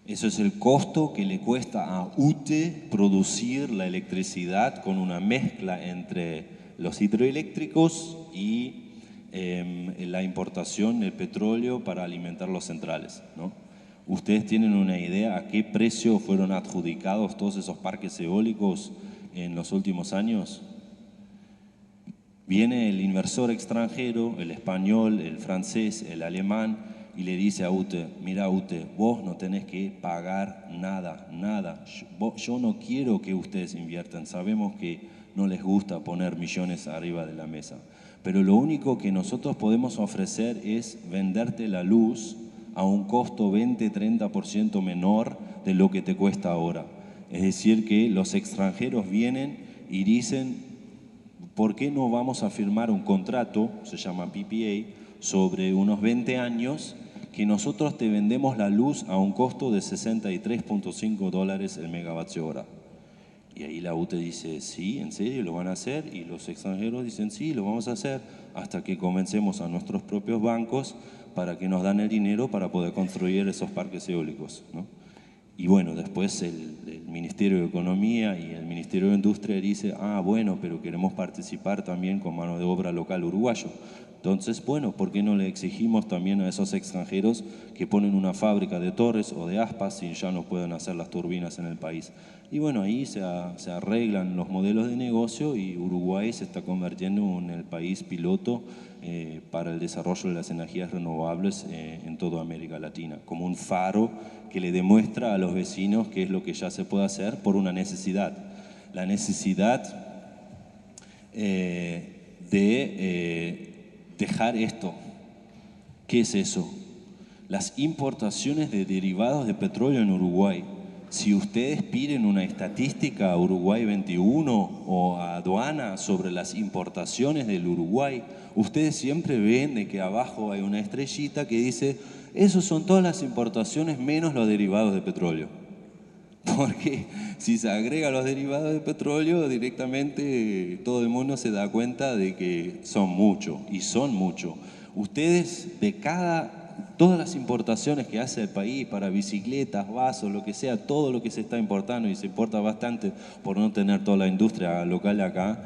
Eso es el costo que le cuesta a UTE producir la electricidad con una mezcla entre los hidroeléctricos y la importación del petróleo para alimentar los centrales, ¿no? ¿Ustedes tienen una idea a qué precio fueron adjudicados todos esos parques eólicos en los últimos años? Viene el inversor extranjero, el español, el francés, el alemán, y le dice a UTE: mira UTE, vos no tenés que pagar nada. Yo no quiero que ustedes inviertan, sabemos que no les gusta poner millones arriba de la mesa. Pero lo único que nosotros podemos ofrecer es venderte la luz a un costo 20-30% menor de lo que te cuesta ahora. Es decir, que los extranjeros vienen y dicen: ¿por qué no vamos a firmar un contrato, se llama PPA, sobre unos 20 años, que nosotros te vendemos la luz a un costo de $63.5 el megavatio hora? Y ahí la UTE dice: sí, ¿en serio lo van a hacer? Y los extranjeros dicen: sí, lo vamos a hacer, hasta que convencemos a nuestros propios bancos para que nos dan el dinero para poder construir esos parques eólicos, ¿no? Y bueno, después el Ministerio de Economía y el Ministerio de Industria dice: bueno, pero queremos participar también con mano de obra local uruguayo. Entonces, bueno, ¿por qué no le exigimos también a esos extranjeros que ponen una fábrica de torres o de aspas si ya no pueden hacer las turbinas en el país? Y bueno, ahí se arreglan los modelos de negocio y Uruguay se está convirtiendo en el país piloto para el desarrollo de las energías renovables en toda América Latina, como un faro que le demuestra a los vecinos qué es lo que ya se puede hacer por una necesidad. La necesidad de dejar esto. ¿Qué es eso? Las importaciones de derivados de petróleo en Uruguay. Si ustedes piden una estadística a Uruguay 21 o a aduana sobre las importaciones del Uruguay, ustedes siempre ven de que abajo hay una estrellita que dice: esos son todas las importaciones menos los derivados de petróleo. Porque si se agrega los derivados de petróleo, directamente todo el mundo se da cuenta de que son mucho, y son mucho. Ustedes, todas las importaciones que hace el país para bicicletas, vasos, lo que sea, todo lo que se está importando, y se importa bastante por no tener toda la industria local acá,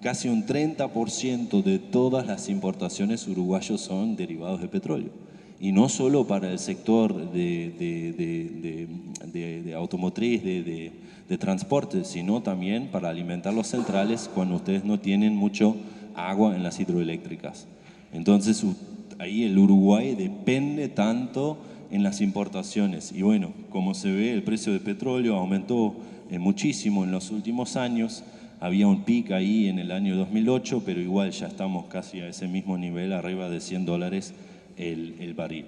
casi un 30% de todas las importaciones uruguayas son derivados de petróleo. y no solo para el sector de automotriz, de transporte, sino también para alimentar los centrales cuando ustedes no tienen mucho agua en las hidroeléctricas. Entonces ahí el Uruguay depende tanto en las importaciones. Y bueno, como se ve, el precio del petróleo aumentó muchísimo en los últimos años. Había un pico ahí en el año 2008, pero igual ya estamos casi a ese mismo nivel, arriba de $100 el barril.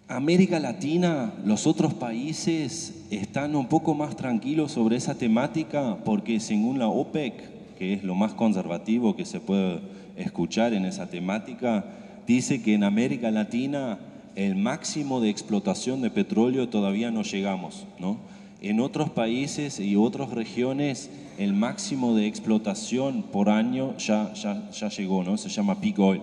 América Latina, los otros países están un poco más tranquilos sobre esa temática porque según la OPEC, que es lo más conservativo que se puede escuchar en esa temática, dice que en América Latina el máximo de explotación de petróleo todavía no llegamos, ¿no? En otros países y otras regiones el máximo de explotación por año ya llegó, ¿no? Se llama peak oil.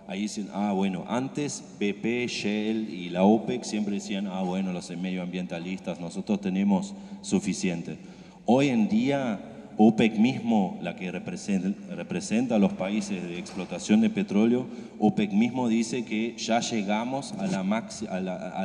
Ahí dicen, bueno, antes BP, Shell y la OPEC siempre decían, bueno, los medioambientalistas, nosotros tenemos suficiente. Hoy en día OPEC mismo, la que representa a los países de explotación de petróleo, OPEC mismo dice que ya llegamos a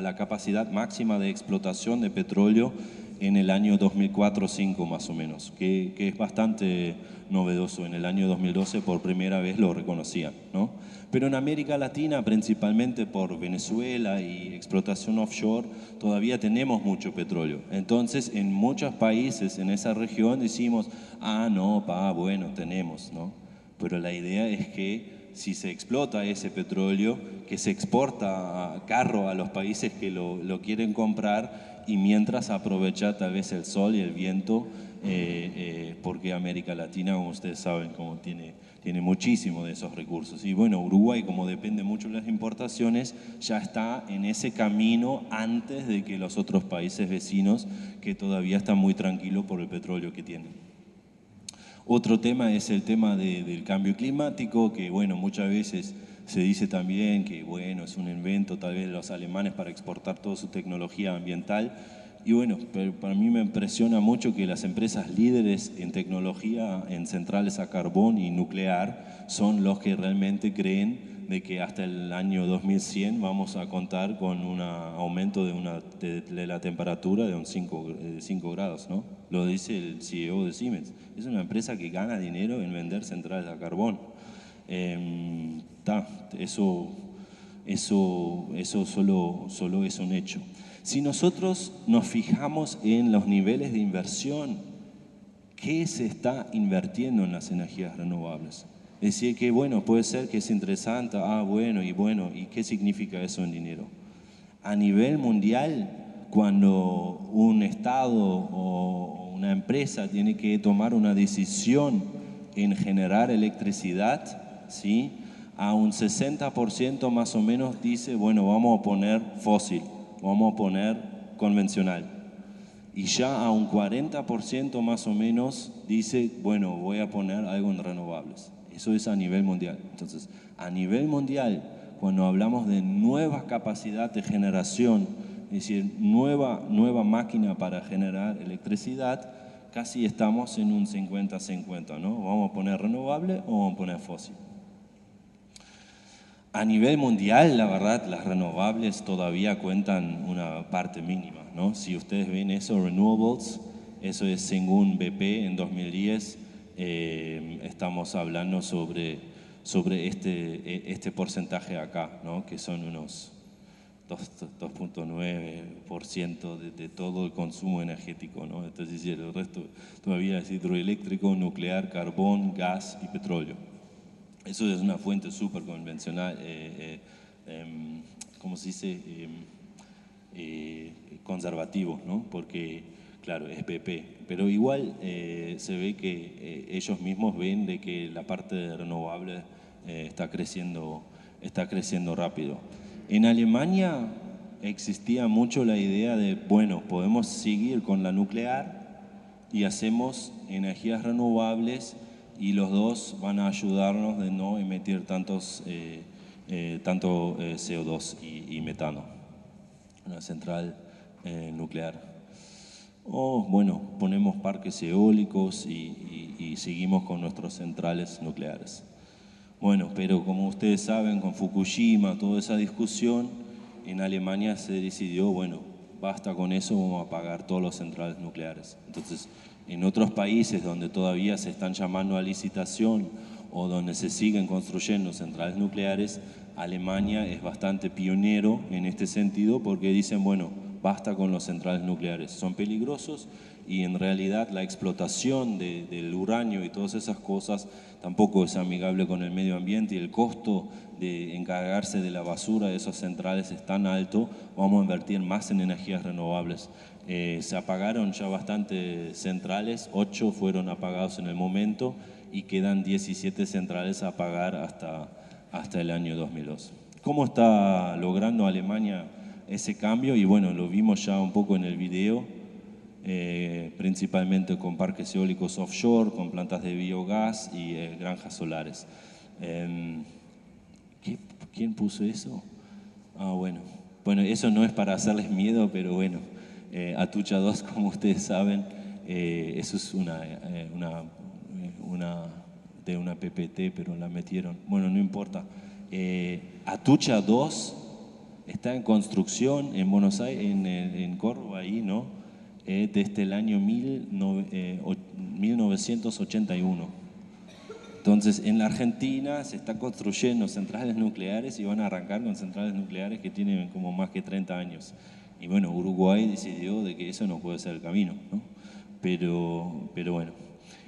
la capacidad máxima de explotación de petróleo en el año 2004-2005 más o menos, que es bastante novedoso. En el año 2012 por primera vez lo reconocían, ¿no? Pero en América Latina, principalmente por Venezuela y explotación offshore, todavía tenemos mucho petróleo. Entonces, en muchos países en esa región decimos, bueno, tenemos, ¿no? Pero la idea es que si se explota ese petróleo, que se exporta a carro a los países que lo quieren comprar y mientras aprovecha tal vez el sol y el viento, porque América Latina, como ustedes saben, como tiene muchísimo de esos recursos. Y bueno, Uruguay, como depende mucho de las importaciones, ya está en ese camino antes de que los otros países vecinos, que todavía están muy tranquilos por el petróleo que tienen. Otro tema es el tema del cambio climático, que bueno, muchas veces se dice también que bueno, es un invento tal vez de los alemanes para exportar toda su tecnología ambiental. Y bueno, pero para mí me impresiona mucho que las empresas líderes en tecnología, en centrales a carbón y nuclear, son los que realmente creen de que hasta el año 2100 vamos a contar con un aumento de la temperatura de 5 grados, ¿no? Lo dice el CEO de Siemens. Es una empresa que gana dinero en vender centrales a carbón. Eso solo es un hecho. Si nosotros nos fijamos en los niveles de inversión, ¿qué se está invirtiendo en las energías renovables? Es decir, que bueno, puede ser que es interesante, ¿y qué significa eso en dinero? A nivel mundial, cuando un Estado o una empresa tiene que tomar una decisión en generar electricidad, ¿sí? A un 60% más o menos dice, bueno, vamos a poner fósil, vamos a poner convencional. Y ya a un 40% más o menos dice, bueno, voy a poner algo en renovables. Eso es a nivel mundial. Entonces, a nivel mundial, cuando hablamos de nueva capacidad de generación, es decir, nueva máquina para generar electricidad, casi estamos en un 50-50, ¿no? ¿Vamos a poner renovable o vamos a poner fósil? A nivel mundial, la verdad, las renovables todavía cuentan una parte mínima, ¿no? Si ustedes ven eso, renewables, eso es según BP en 2010, estamos hablando sobre este porcentaje acá, ¿no? Que son unos 2.9% de todo el consumo energético, ¿no? Entonces, el resto todavía es hidroeléctrico, nuclear, carbón, gas y petróleo. Eso es una fuente súper convencional, ¿cómo se dice? Conservativo, ¿no? Porque, claro, es BP. Pero igual se ve que ellos mismos ven de que la parte de renovable está creciendo rápido. En Alemania existía mucho la idea de, bueno, podemos seguir con la nuclear y hacemos energías renovables y los dos van a ayudarnos de no emitir tanto CO2 y metano. Una central nuclear. O bueno, ponemos parques eólicos y seguimos con nuestras centrales nucleares. Bueno, pero como ustedes saben, con Fukushima, toda esa discusión, en Alemania se decidió, bueno, basta con eso, vamos a apagar todas las centrales nucleares. Entonces, en otros países donde todavía se están llamando a licitación o donde se siguen construyendo centrales nucleares, Alemania es bastante pionero en este sentido porque dicen, bueno, basta con las centrales nucleares, son peligrosos y en realidad la explotación del uranio y todas esas cosas tampoco es amigable con el medio ambiente y el costo de encargarse de la basura de esas centrales es tan alto, vamos a invertir más en energías renovables. Se apagaron ya bastantes centrales, 8 fueron apagados en el momento y quedan 17 centrales a apagar hasta el año 2002. ¿Cómo está logrando Alemania ese cambio? Y bueno, lo vimos ya un poco en el video, principalmente con parques eólicos offshore, con plantas de biogás y granjas solares. ¿Quién puso eso? Ah, bueno. Bueno, eso no es para hacerles miedo, pero bueno, Atucha 2, como ustedes saben, eso es de una PPT, pero la metieron. Bueno, no importa. Atucha 2 está en construcción en Buenos Aires, en Córdoba, ahí, ¿no? Desde el año 1981. Entonces, en la Argentina se está construyendo centrales nucleares y van a arrancar con centrales nucleares que tienen como más que 30 años. Y bueno, Uruguay decidió de que eso no puede ser el camino, ¿no? Pero bueno,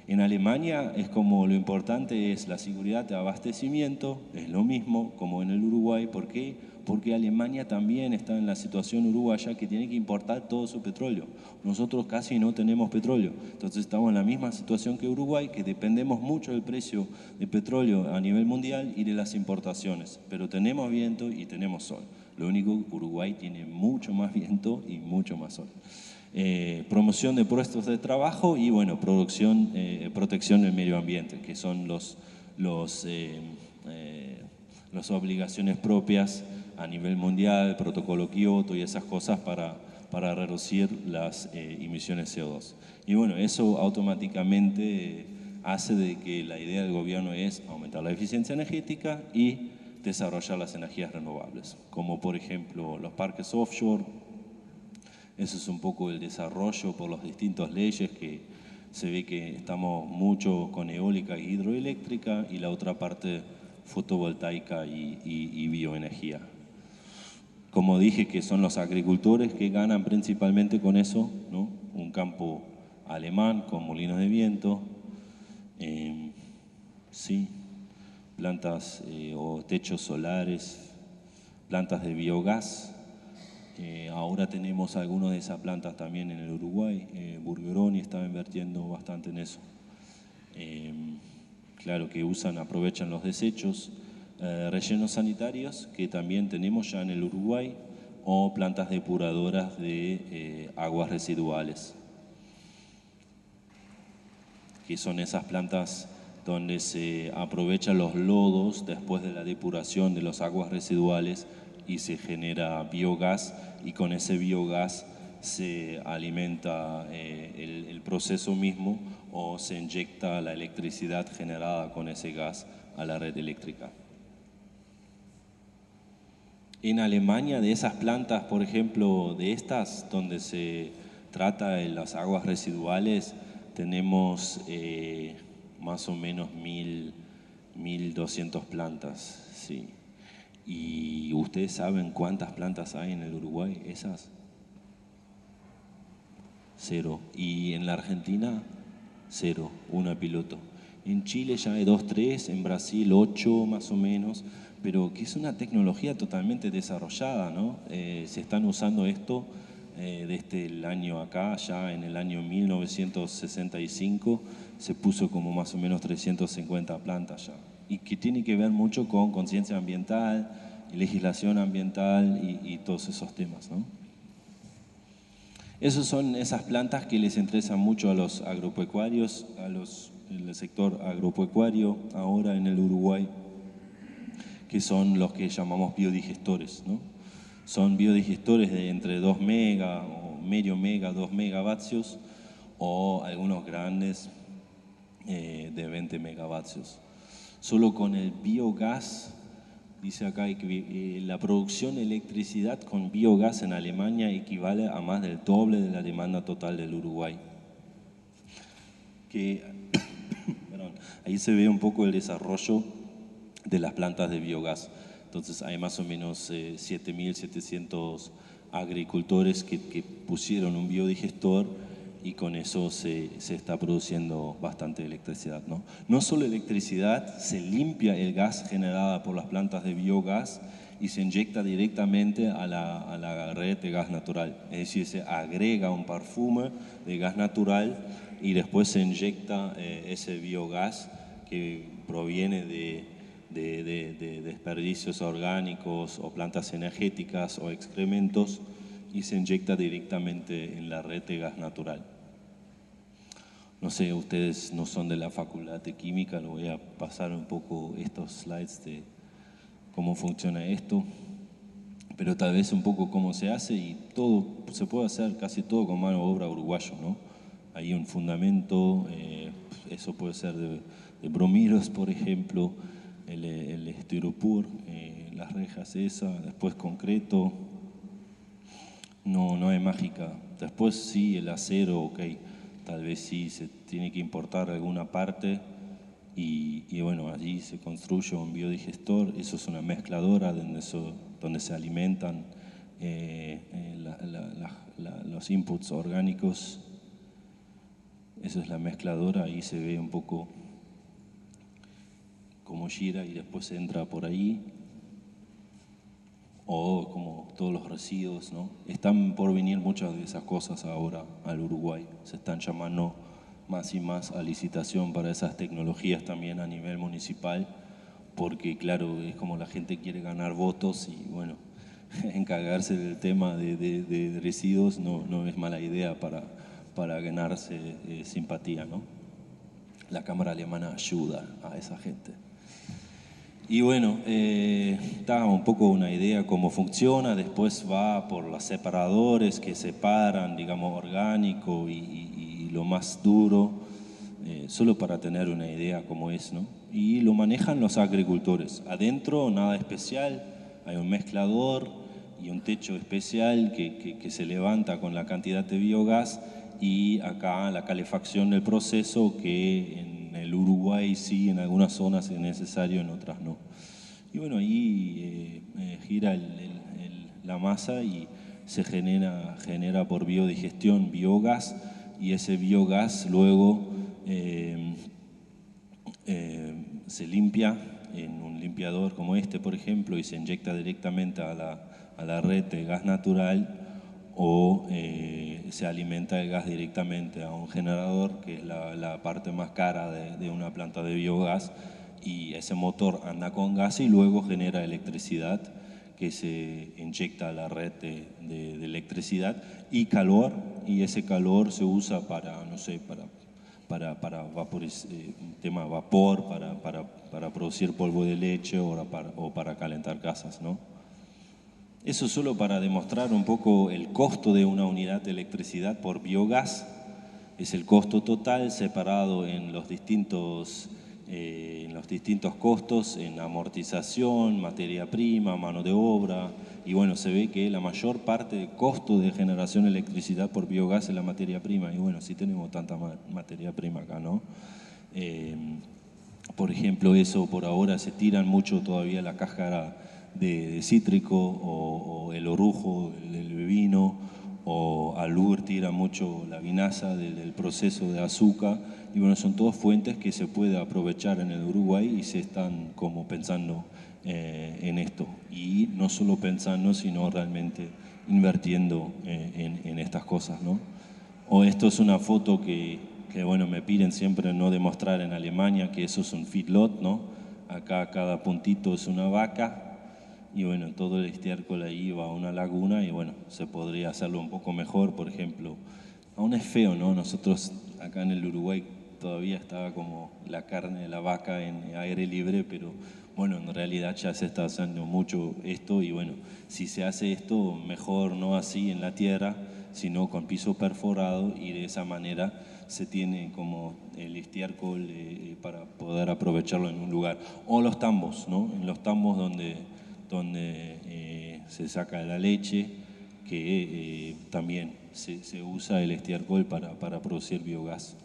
en Alemania es como lo importante es la seguridad de abastecimiento, es lo mismo como en el Uruguay. ¿Por qué? Porque Alemania también está en la situación uruguaya que tiene que importar todo su petróleo. Nosotros casi no tenemos petróleo, entonces estamos en la misma situación que Uruguay, que dependemos mucho del precio del petróleo a nivel mundial y de las importaciones, pero tenemos viento y tenemos sol. Lo único que Uruguay tiene mucho más viento y mucho más sol. Promoción de puestos de trabajo y bueno, protección del medio ambiente, que son las obligaciones propias a nivel mundial, el protocolo Kioto y esas cosas para reducir las emisiones CO2. Y bueno, eso automáticamente hace de que la idea del gobierno es aumentar la eficiencia energética y desarrollar las energías renovables, como por ejemplo los parques offshore. Eso es un poco el desarrollo por las distintas leyes que se ve que estamos mucho con eólica e hidroeléctrica y la otra parte fotovoltaica y bioenergía. Como dije, que son los agricultores que ganan principalmente con eso, ¿no? Un campo alemán con molinos de viento, sí, plantas o techos solares, plantas de biogás. Ahora tenemos algunas de esas plantas también en el Uruguay. Burgeroni estaba invirtiendo bastante en eso. Claro que aprovechan los desechos, rellenos sanitarios que también tenemos ya en el Uruguay, o plantas depuradoras de aguas residuales, que son esas plantas donde se aprovechan los lodos después de la depuración de las aguas residuales y se genera biogás, y con ese biogás se alimenta el proceso mismo o se inyecta la electricidad generada con ese gas a la red eléctrica. En Alemania, de esas plantas, por ejemplo, de estas donde se trata de las aguas residuales, tenemos más o menos 1.200 plantas, sí. ¿Y ustedes saben cuántas plantas hay en el Uruguay? ¿Esas? 0. Y en la Argentina, 0, una piloto. En Chile ya hay 2, 3, en Brasil 8 más o menos, pero que es una tecnología totalmente desarrollada, ¿no? Se están usando esto desde el año acá, ya en el año 1965 se puso como más o menos 350 plantas ya, y que tiene que ver mucho con conciencia ambiental, legislación ambiental y todos esos temas, ¿no? Esas son esas plantas que les interesan mucho a los agropecuarios, el sector agropecuario ahora en el Uruguay, que son los que llamamos biodigestores, ¿no? Son biodigestores de entre 2 mega o medio mega, 2 megavatios, o algunos grandes de 20 megavatios. Solo con el biogás, dice acá que la producción de electricidad con biogás en Alemania equivale a más del doble de la demanda total del Uruguay. Perdón, ahí se ve un poco el desarrollo de las plantas de biogás. Entonces hay más o menos 7.700 agricultores que pusieron un biodigestor y con eso se está produciendo bastante electricidad, ¿no? No solo electricidad, se limpia el gas generado por las plantas de biogás y se inyecta directamente a la red de gas natural. Es decir, se agrega un perfume de gas natural y después se inyecta ese biogás que proviene de desperdicios orgánicos o plantas energéticas o excrementos y se inyecta directamente en la red de gas natural. No sé, ustedes no son de la Facultad de Química, lo voy a pasar un poco estos slides de cómo funciona esto, pero tal vez un poco cómo se hace y todo, se puede hacer casi todo con mano de obra uruguayo, ¿no? Hay un fundamento, eso puede ser de bromiros, por ejemplo, el estiropor, las rejas esas, después concreto, no hay mágica. Después sí, el acero, ok, tal vez sí se tiene que importar alguna parte y bueno, allí se construye un biodigestor, eso es una mezcladora donde se alimentan los inputs orgánicos. Esa es la mezcladora, ahí se ve un poco cómo gira y después se entra por ahí. O como todos los residuos, ¿no? Están por venir muchas de esas cosas ahora al Uruguay. Se están llamando más y más a licitación para esas tecnologías también a nivel municipal, porque claro, es como la gente quiere ganar votos y bueno, encargarse del tema de residuos no es mala idea para ganarse simpatía, ¿no? La Cámara Alemana ayuda a esa gente. Y bueno, da un poco una idea cómo funciona, después va por los separadores que separan, digamos, orgánico y lo más duro, solo para tener una idea cómo es, ¿no? Y lo manejan los agricultores. Adentro nada especial, hay un mezclador y un techo especial que se levanta con la cantidad de biogás y acá la calefacción del proceso que en el Uruguay sí, en algunas zonas es necesario, en otras no. Y bueno, ahí gira la masa y se genera por biodigestión biogás y ese biogás luego se limpia en un limpiador como este, por ejemplo, y se inyecta directamente a la red de gas natural o se alimenta el gas directamente a un generador, que es la parte más cara de una planta de biogás, y ese motor anda con gas y luego genera electricidad que se inyecta a la red de electricidad y calor, y ese calor se usa para, no sé, para tema vapor, para producir polvo de leche o para calentar casas, ¿no? Eso solo para demostrar un poco el costo de una unidad de electricidad por biogás. Es el costo total separado en los distintos costos, en amortización, materia prima, mano de obra. Y bueno, se ve que la mayor parte del costo de generación de electricidad por biogás es la materia prima. Y bueno, sí tenemos tanta materia prima acá, ¿no? Por ejemplo, eso por ahora se tiran mucho todavía la cáscara de cítrico o el orujo del vino, o Alur tira mucho la vinaza del proceso de azúcar, y bueno, son todas fuentes que se puede aprovechar en el Uruguay y se están como pensando en esto, y no solo pensando sino realmente invirtiendo en estas cosas, ¿no? O esto es una foto que bueno, me piden siempre no demostrar en Alemania, que eso es un feedlot, ¿no? Acá cada puntito es una vaca. Y bueno, todo el estiércol ahí va a una laguna y bueno, se podría hacerlo un poco mejor, por ejemplo. Aún es feo, ¿no? Nosotros acá en el Uruguay todavía estaba como la carne de la vaca en aire libre, pero bueno, en realidad ya se está haciendo mucho esto y bueno, si se hace esto, mejor no así en la tierra, sino con piso perforado, y de esa manera se tiene como el estiércol para poder aprovecharlo en un lugar. O los tambos, ¿no? En los tambos donde se saca la leche, que también se usa el estiércol para producir biogás.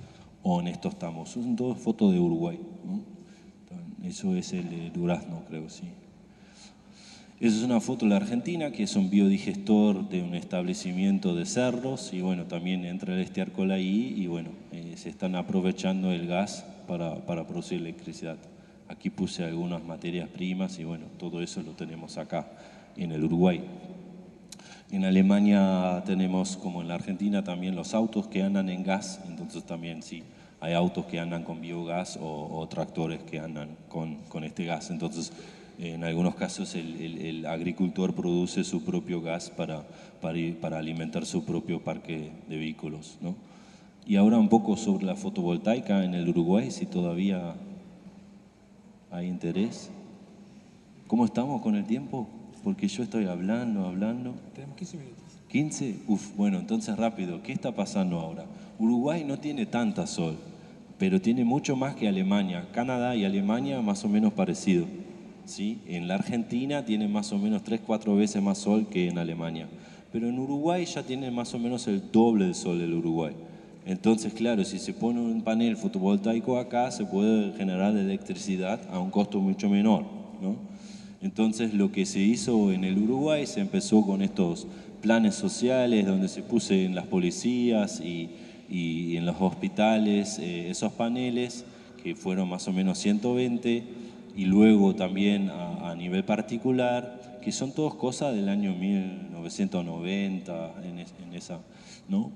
O en estos tambos. Son todas fotos de Uruguay, ¿no? Eso es el de Durazno, creo, sí. Esa es una foto de la Argentina, que es un biodigestor de un establecimiento de cerros, y bueno, también entra el estiércol ahí, y bueno, se están aprovechando el gas para producir electricidad. Aquí puse algunas materias primas, y bueno, todo eso lo tenemos acá, en el Uruguay. En Alemania tenemos, como en la Argentina, también los autos que andan en gas, entonces también sí, hay autos que andan con biogás o tractores que andan con este gas. Entonces, en algunos casos el agricultor produce su propio gas para alimentar su propio parque de vehículos, ¿no? Y ahora un poco sobre la fotovoltaica en el Uruguay, si todavía hay interés. ¿Cómo estamos con el tiempo? Porque yo estoy hablando. Tenemos 15 minutos. 15, bueno, entonces rápido, ¿qué está pasando ahora? Uruguay no tiene tanta sol, pero tiene mucho más que Alemania. Canadá y Alemania más o menos parecido, ¿sí? En la Argentina tiene más o menos 3-4 veces más sol que en Alemania, pero en Uruguay ya tiene más o menos el doble del sol del Uruguay. Entonces, claro, si se pone un panel fotovoltaico acá, se puede generar electricidad a un costo mucho menor, ¿no? Entonces, lo que se hizo en el Uruguay, se empezó con estos planes sociales donde se puso en las policías y en los hospitales esos paneles, que fueron más o menos 120, y luego también a nivel particular, que son todas cosas del año 1990, en esa, ¿no?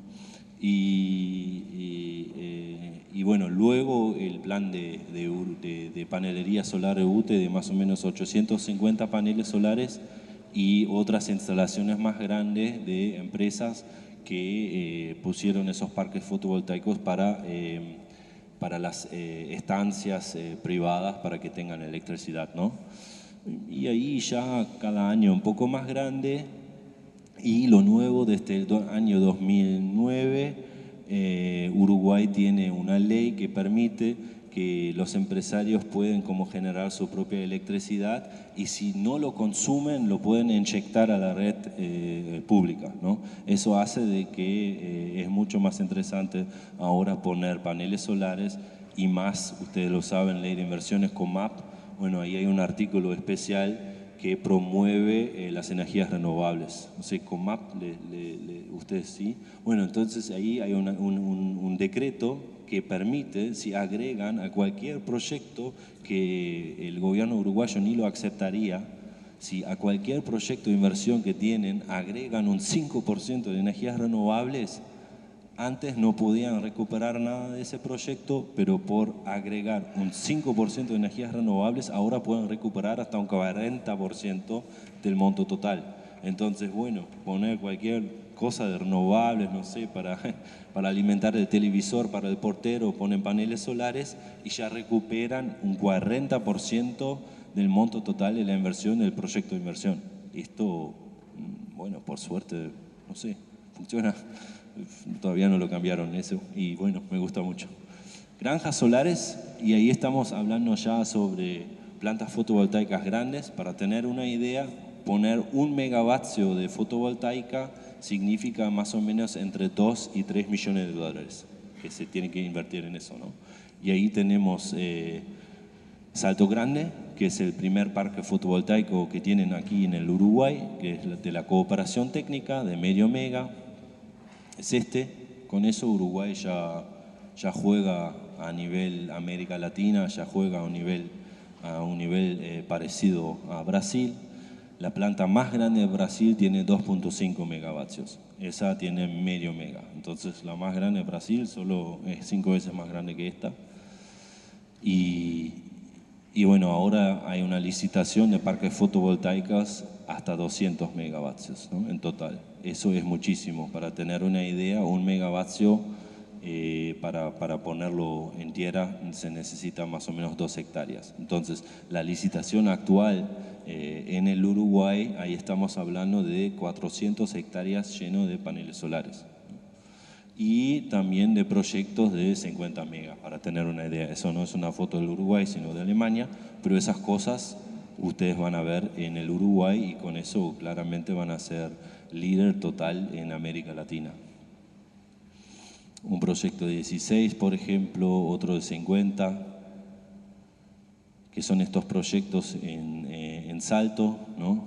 Y bueno, luego el plan de panelería solar de UTE de más o menos 850 paneles solares y otras instalaciones más grandes de empresas que pusieron esos parques fotovoltaicos para las estancias privadas para que tengan electricidad, ¿no? Y ahí ya cada año un poco más grande. Y lo nuevo desde el año 2009, Uruguay tiene una ley que permite que los empresarios pueden como generar su propia electricidad, y si no lo consumen lo pueden inyectar a la red pública, ¿no? Eso hace de que es mucho más interesante ahora poner paneles solares, y más, ustedes lo saben, ley de inversiones COMAP. Bueno, ahí hay un artículo especial que promueve las energías renovables. No sé, COMAP, ustedes sí. Bueno, entonces ahí hay un decreto que permite, si agregan a cualquier proyecto que el gobierno uruguayo ni lo aceptaría, si a cualquier proyecto de inversión que tienen agregan un 5% de energías renovables, antes no podían recuperar nada de ese proyecto, pero por agregar un 5% de energías renovables, ahora pueden recuperar hasta un 40% del monto total. Entonces, bueno, poner cualquier cosa de renovables, no sé, para alimentar el televisor, para el portero, ponen paneles solares y ya recuperan un 40% del monto total de la inversión del proyecto de inversión. Esto, bueno, por suerte, no sé, funciona. Todavía no lo cambiaron eso, y bueno, me gusta mucho. Granjas solares, y ahí estamos hablando ya sobre plantas fotovoltaicas grandes. Para tener una idea, poner 1 megavatio de fotovoltaica significa más o menos entre 2 y 3 millones de dólares que se tiene que invertir en eso, ¿no? Y ahí tenemos Salto Grande, que es el primer parque fotovoltaico que tienen aquí en el Uruguay, que es de la cooperación técnica de medio mega. Es con eso Uruguay ya juega a nivel América Latina, ya juega a un nivel parecido a Brasil. La planta más grande de Brasil tiene 2.5 megavatios, esa tiene medio mega. Entonces la más grande de Brasil solo es 5 veces más grande que esta. Y bueno, ahora hay una licitación de parques fotovoltaicos hasta 200 megavatios, ¿no? En total. Eso es muchísimo. Para tener una idea, 1 megavatio Para ponerlo en tierra se necesita más o menos 2 hectáreas. Entonces, la licitación actual en el Uruguay, ahí estamos hablando de 400 hectáreas llenos de paneles solares. Y también de proyectos de 50 megas, para tener una idea. Eso no es una foto del Uruguay, sino de Alemania, pero esas cosas ustedes van a ver en el Uruguay y con eso claramente van a ser líder total en América Latina. Un proyecto de 16, por ejemplo, otro de 50, que son estos proyectos en Salto, ¿no?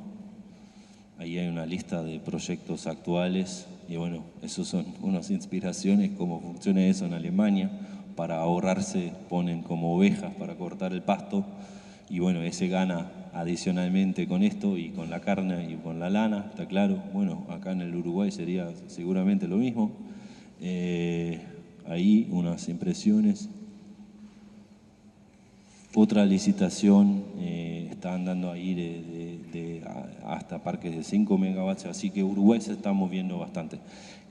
Ahí hay una lista de proyectos actuales y bueno, esos son unas inspiraciones, cómo funciona eso en Alemania. Para ahorrarse ponen como ovejas para cortar el pasto y bueno, ese gana adicionalmente con esto y con la carne y con la lana, está claro. Bueno, acá en el Uruguay sería seguramente lo mismo. Ahí unas impresiones. Otra licitación está andando ahí hasta parques de 5 megawatts, así que Uruguay se está moviendo bastante.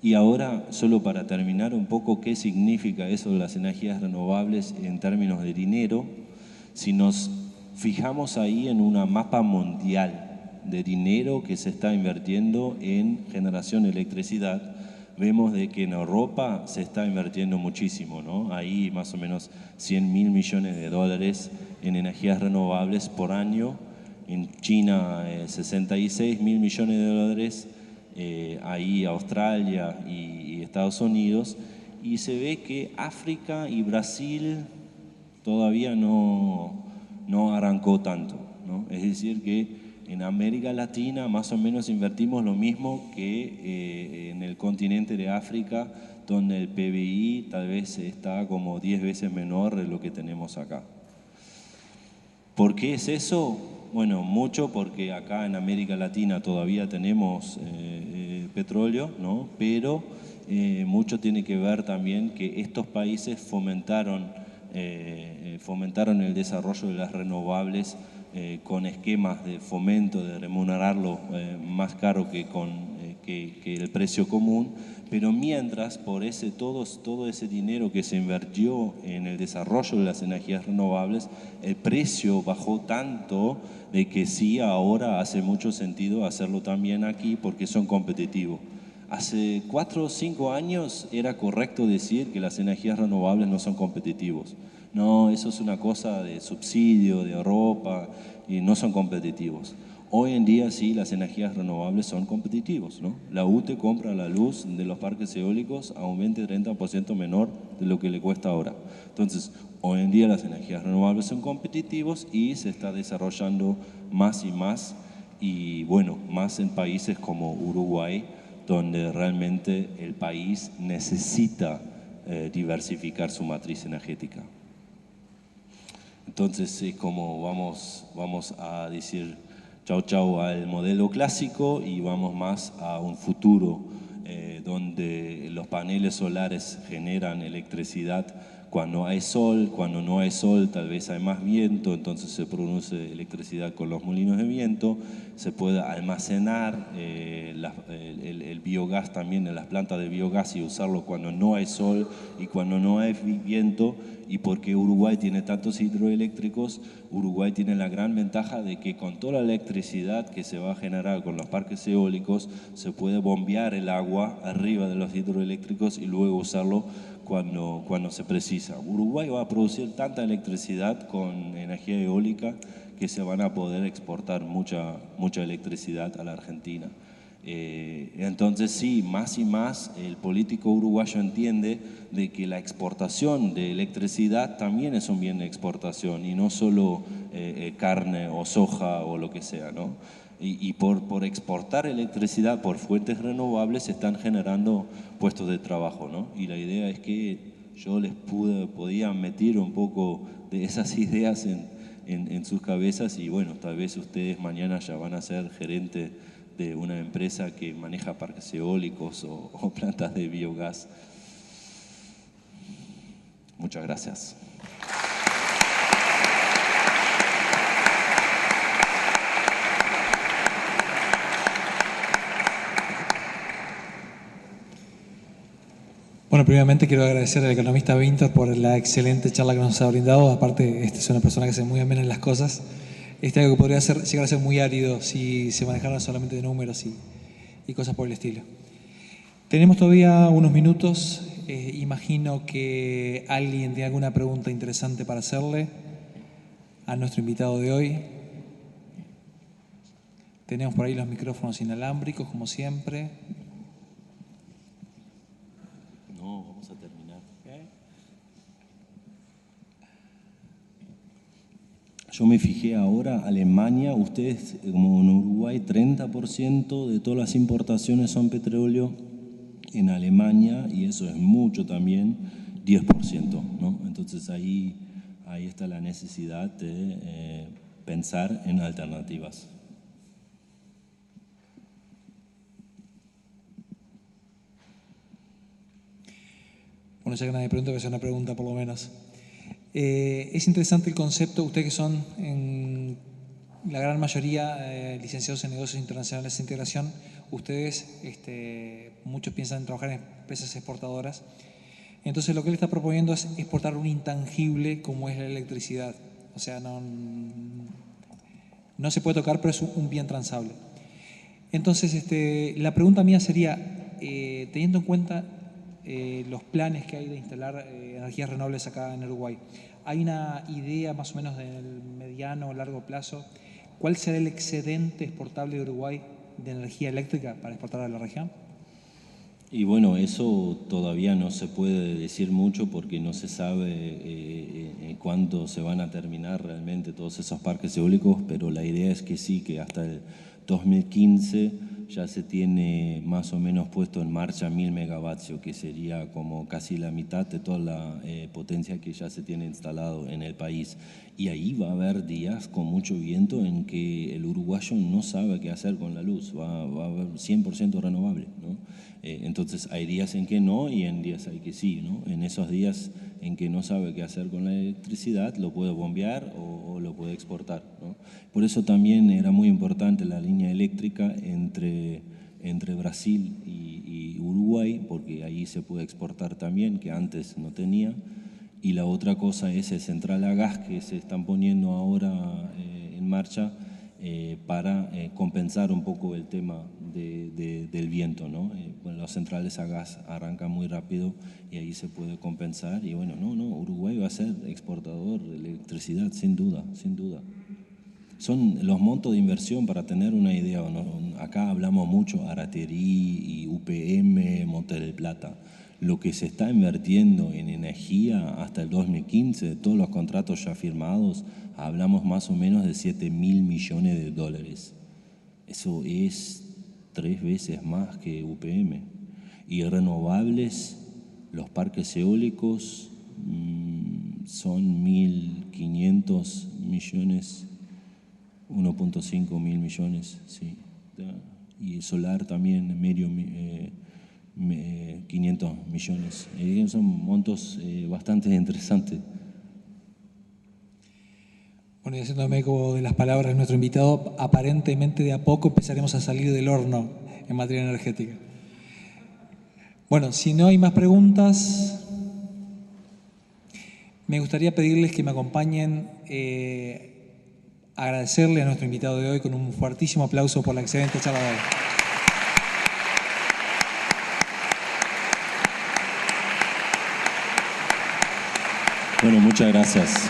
Y ahora, solo para terminar un poco, ¿qué significa eso de las energías renovables en términos de dinero? Si nos fijamos ahí en una mapa mundial de dinero que se está invirtiendo en generación de electricidad, vemos de que en Europa se está invirtiendo muchísimo, ¿no? Ahí más o menos 100.000 millones de dólares en energías renovables por año. En China 66.000 millones de dólares, ahí Australia y Estados Unidos. Y se ve que África y Brasil todavía no arrancó tanto, ¿no? Es decir que en América Latina más o menos invertimos lo mismo que en el continente de África, donde el PBI tal vez está como 10 veces menor de lo que tenemos acá. ¿Por qué es eso? Bueno, mucho porque acá en América Latina todavía tenemos petróleo, ¿no? Pero mucho tiene que ver también que estos países fomentaron el desarrollo de las renovables con esquemas de fomento, de remunerarlo más caro que el precio común, pero mientras por todo ese dinero que se invirtió en el desarrollo de las energías renovables, el precio bajó tanto de que sí, ahora hace mucho sentido hacerlo también aquí porque son competitivos. Hace 4 o 5 años era correcto decir que las energías renovables no son competitivos. No, eso es una cosa de subsidio, de Europa, y no son competitivos. Hoy en día sí, las energías renovables son competitivos, ¿no? La UTE compra la luz de los parques eólicos a un 20-30% menor de lo que le cuesta ahora. Entonces, hoy en día las energías renovables son competitivos y se está desarrollando más y más, y bueno, más en países como Uruguay, donde realmente el país necesita diversificar su matriz energética. Entonces es como vamos a decir chau chau al modelo clásico y vamos más a un futuro donde los paneles solares generan electricidad cuando hay sol, cuando no hay sol tal vez hay más viento, entonces se produce electricidad con los molinos de viento, se puede almacenar el biogás también en las plantas de biogás y usarlo cuando no hay sol y cuando no hay viento. Y porque Uruguay tiene tantos hidroeléctricos, Uruguay tiene la gran ventaja de que con toda la electricidad que se va a generar con los parques eólicos, se puede bombear el agua arriba de los hidroeléctricos y luego usarlo cuando se precisa. Uruguay va a producir tanta electricidad con energía eólica que se van a poder exportar mucha electricidad a la Argentina. Entonces sí, más y más el político uruguayo entiende de que la exportación de electricidad también es un bien de exportación y no solo carne o soja o lo que sea, ¿no? Y por exportar electricidad por fuentes renovables se están generando puestos de trabajo, ¿no? Y la idea es que yo les podía meter un poco de esas ideas en sus cabezas y bueno, tal vez ustedes mañana ya van a ser gerente de una empresa que maneja parques eólicos o plantas de biogás. Muchas gracias. Bueno, primeramente quiero agradecer al economista Winter por la excelente charla que nos ha brindado. Aparte, es una persona que se mueve bien en las cosas. Algo que podría llegar a ser muy árido si se manejaran solamente de números y cosas por el estilo. Tenemos todavía unos minutos. Imagino que alguien tiene alguna pregunta interesante para hacerle a nuestro invitado de hoy. Tenemos por ahí los micrófonos inalámbricos, como siempre. No, vamos a terminar. Yo me fijé ahora, Alemania, ustedes, como en Uruguay, 30% de todas las importaciones son petróleo. En Alemania, y eso es mucho también, 10%, ¿no? Entonces ahí está la necesidad de pensar en alternativas. Bueno, ya que nadie pregunta, voy a hacer una pregunta por lo menos. Es interesante el concepto, ustedes que son en la gran mayoría licenciados en negocios internacionales de integración, ustedes, muchos piensan en trabajar en empresas exportadoras. Entonces lo que él está proponiendo es exportar un intangible como es la electricidad. O sea, no se puede tocar, pero es un bien transable. Entonces, la pregunta mía sería, teniendo en cuenta los planes que hay de instalar energías renovables acá en Uruguay, ¿hay una idea más o menos del mediano o largo plazo? ¿Cuál será el excedente exportable de Uruguay de energía eléctrica para exportar a la región? Y bueno, eso todavía no se puede decir mucho porque no se sabe cuándo se van a terminar realmente todos esos parques eólicos, pero la idea es que sí, que hasta el 2015 ya se tiene más o menos puesto en marcha 1000 megavatios, que sería como casi la mitad de toda la potencia que ya se tiene instalado en el país. Y ahí va a haber días con mucho viento en que el uruguayo no sabe qué haber con la luz, va a haber 100% renovable, ¿no? Entonces hay días en que no y en días hay que sí, ¿no? En esos días en que no sabe qué hacer con la electricidad, lo puede bombear o lo puede exportar, ¿no? Por eso también era muy importante la línea eléctrica entre Brasil y Uruguay, porque ahí se puede exportar también, que antes no tenía. Y la otra cosa es el central a gas que se están poniendo ahora en marcha para compensar un poco el tema del viento, ¿no? Bueno, las centrales a gas arrancan muy rápido y ahí se puede compensar. Y bueno, Uruguay va a ser exportador de electricidad, sin duda, sin duda. Son los montos de inversión, para tener una idea, ¿no? Acá hablamos mucho Araterí y UPM, Monte del Plata. Lo que se está invirtiendo en energía hasta el 2015, de todos los contratos ya firmados, hablamos más o menos de 7.000 millones de dólares. Eso es 3 veces más que UPM. Y renovables, los parques eólicos son 1.500 millones, 1.5 mil millones, sí. Y solar también, 500 millones. Son montos bastante interesantes. Bueno, y haciéndome eco de las palabras de nuestro invitado, aparentemente de a poco empezaremos a salir del horno en materia energética. Bueno, si no hay más preguntas, me gustaría pedirles que me acompañen a agradecerle a nuestro invitado de hoy con un fuertísimo aplauso por la excelente charla de hoy. Bueno, muchas gracias.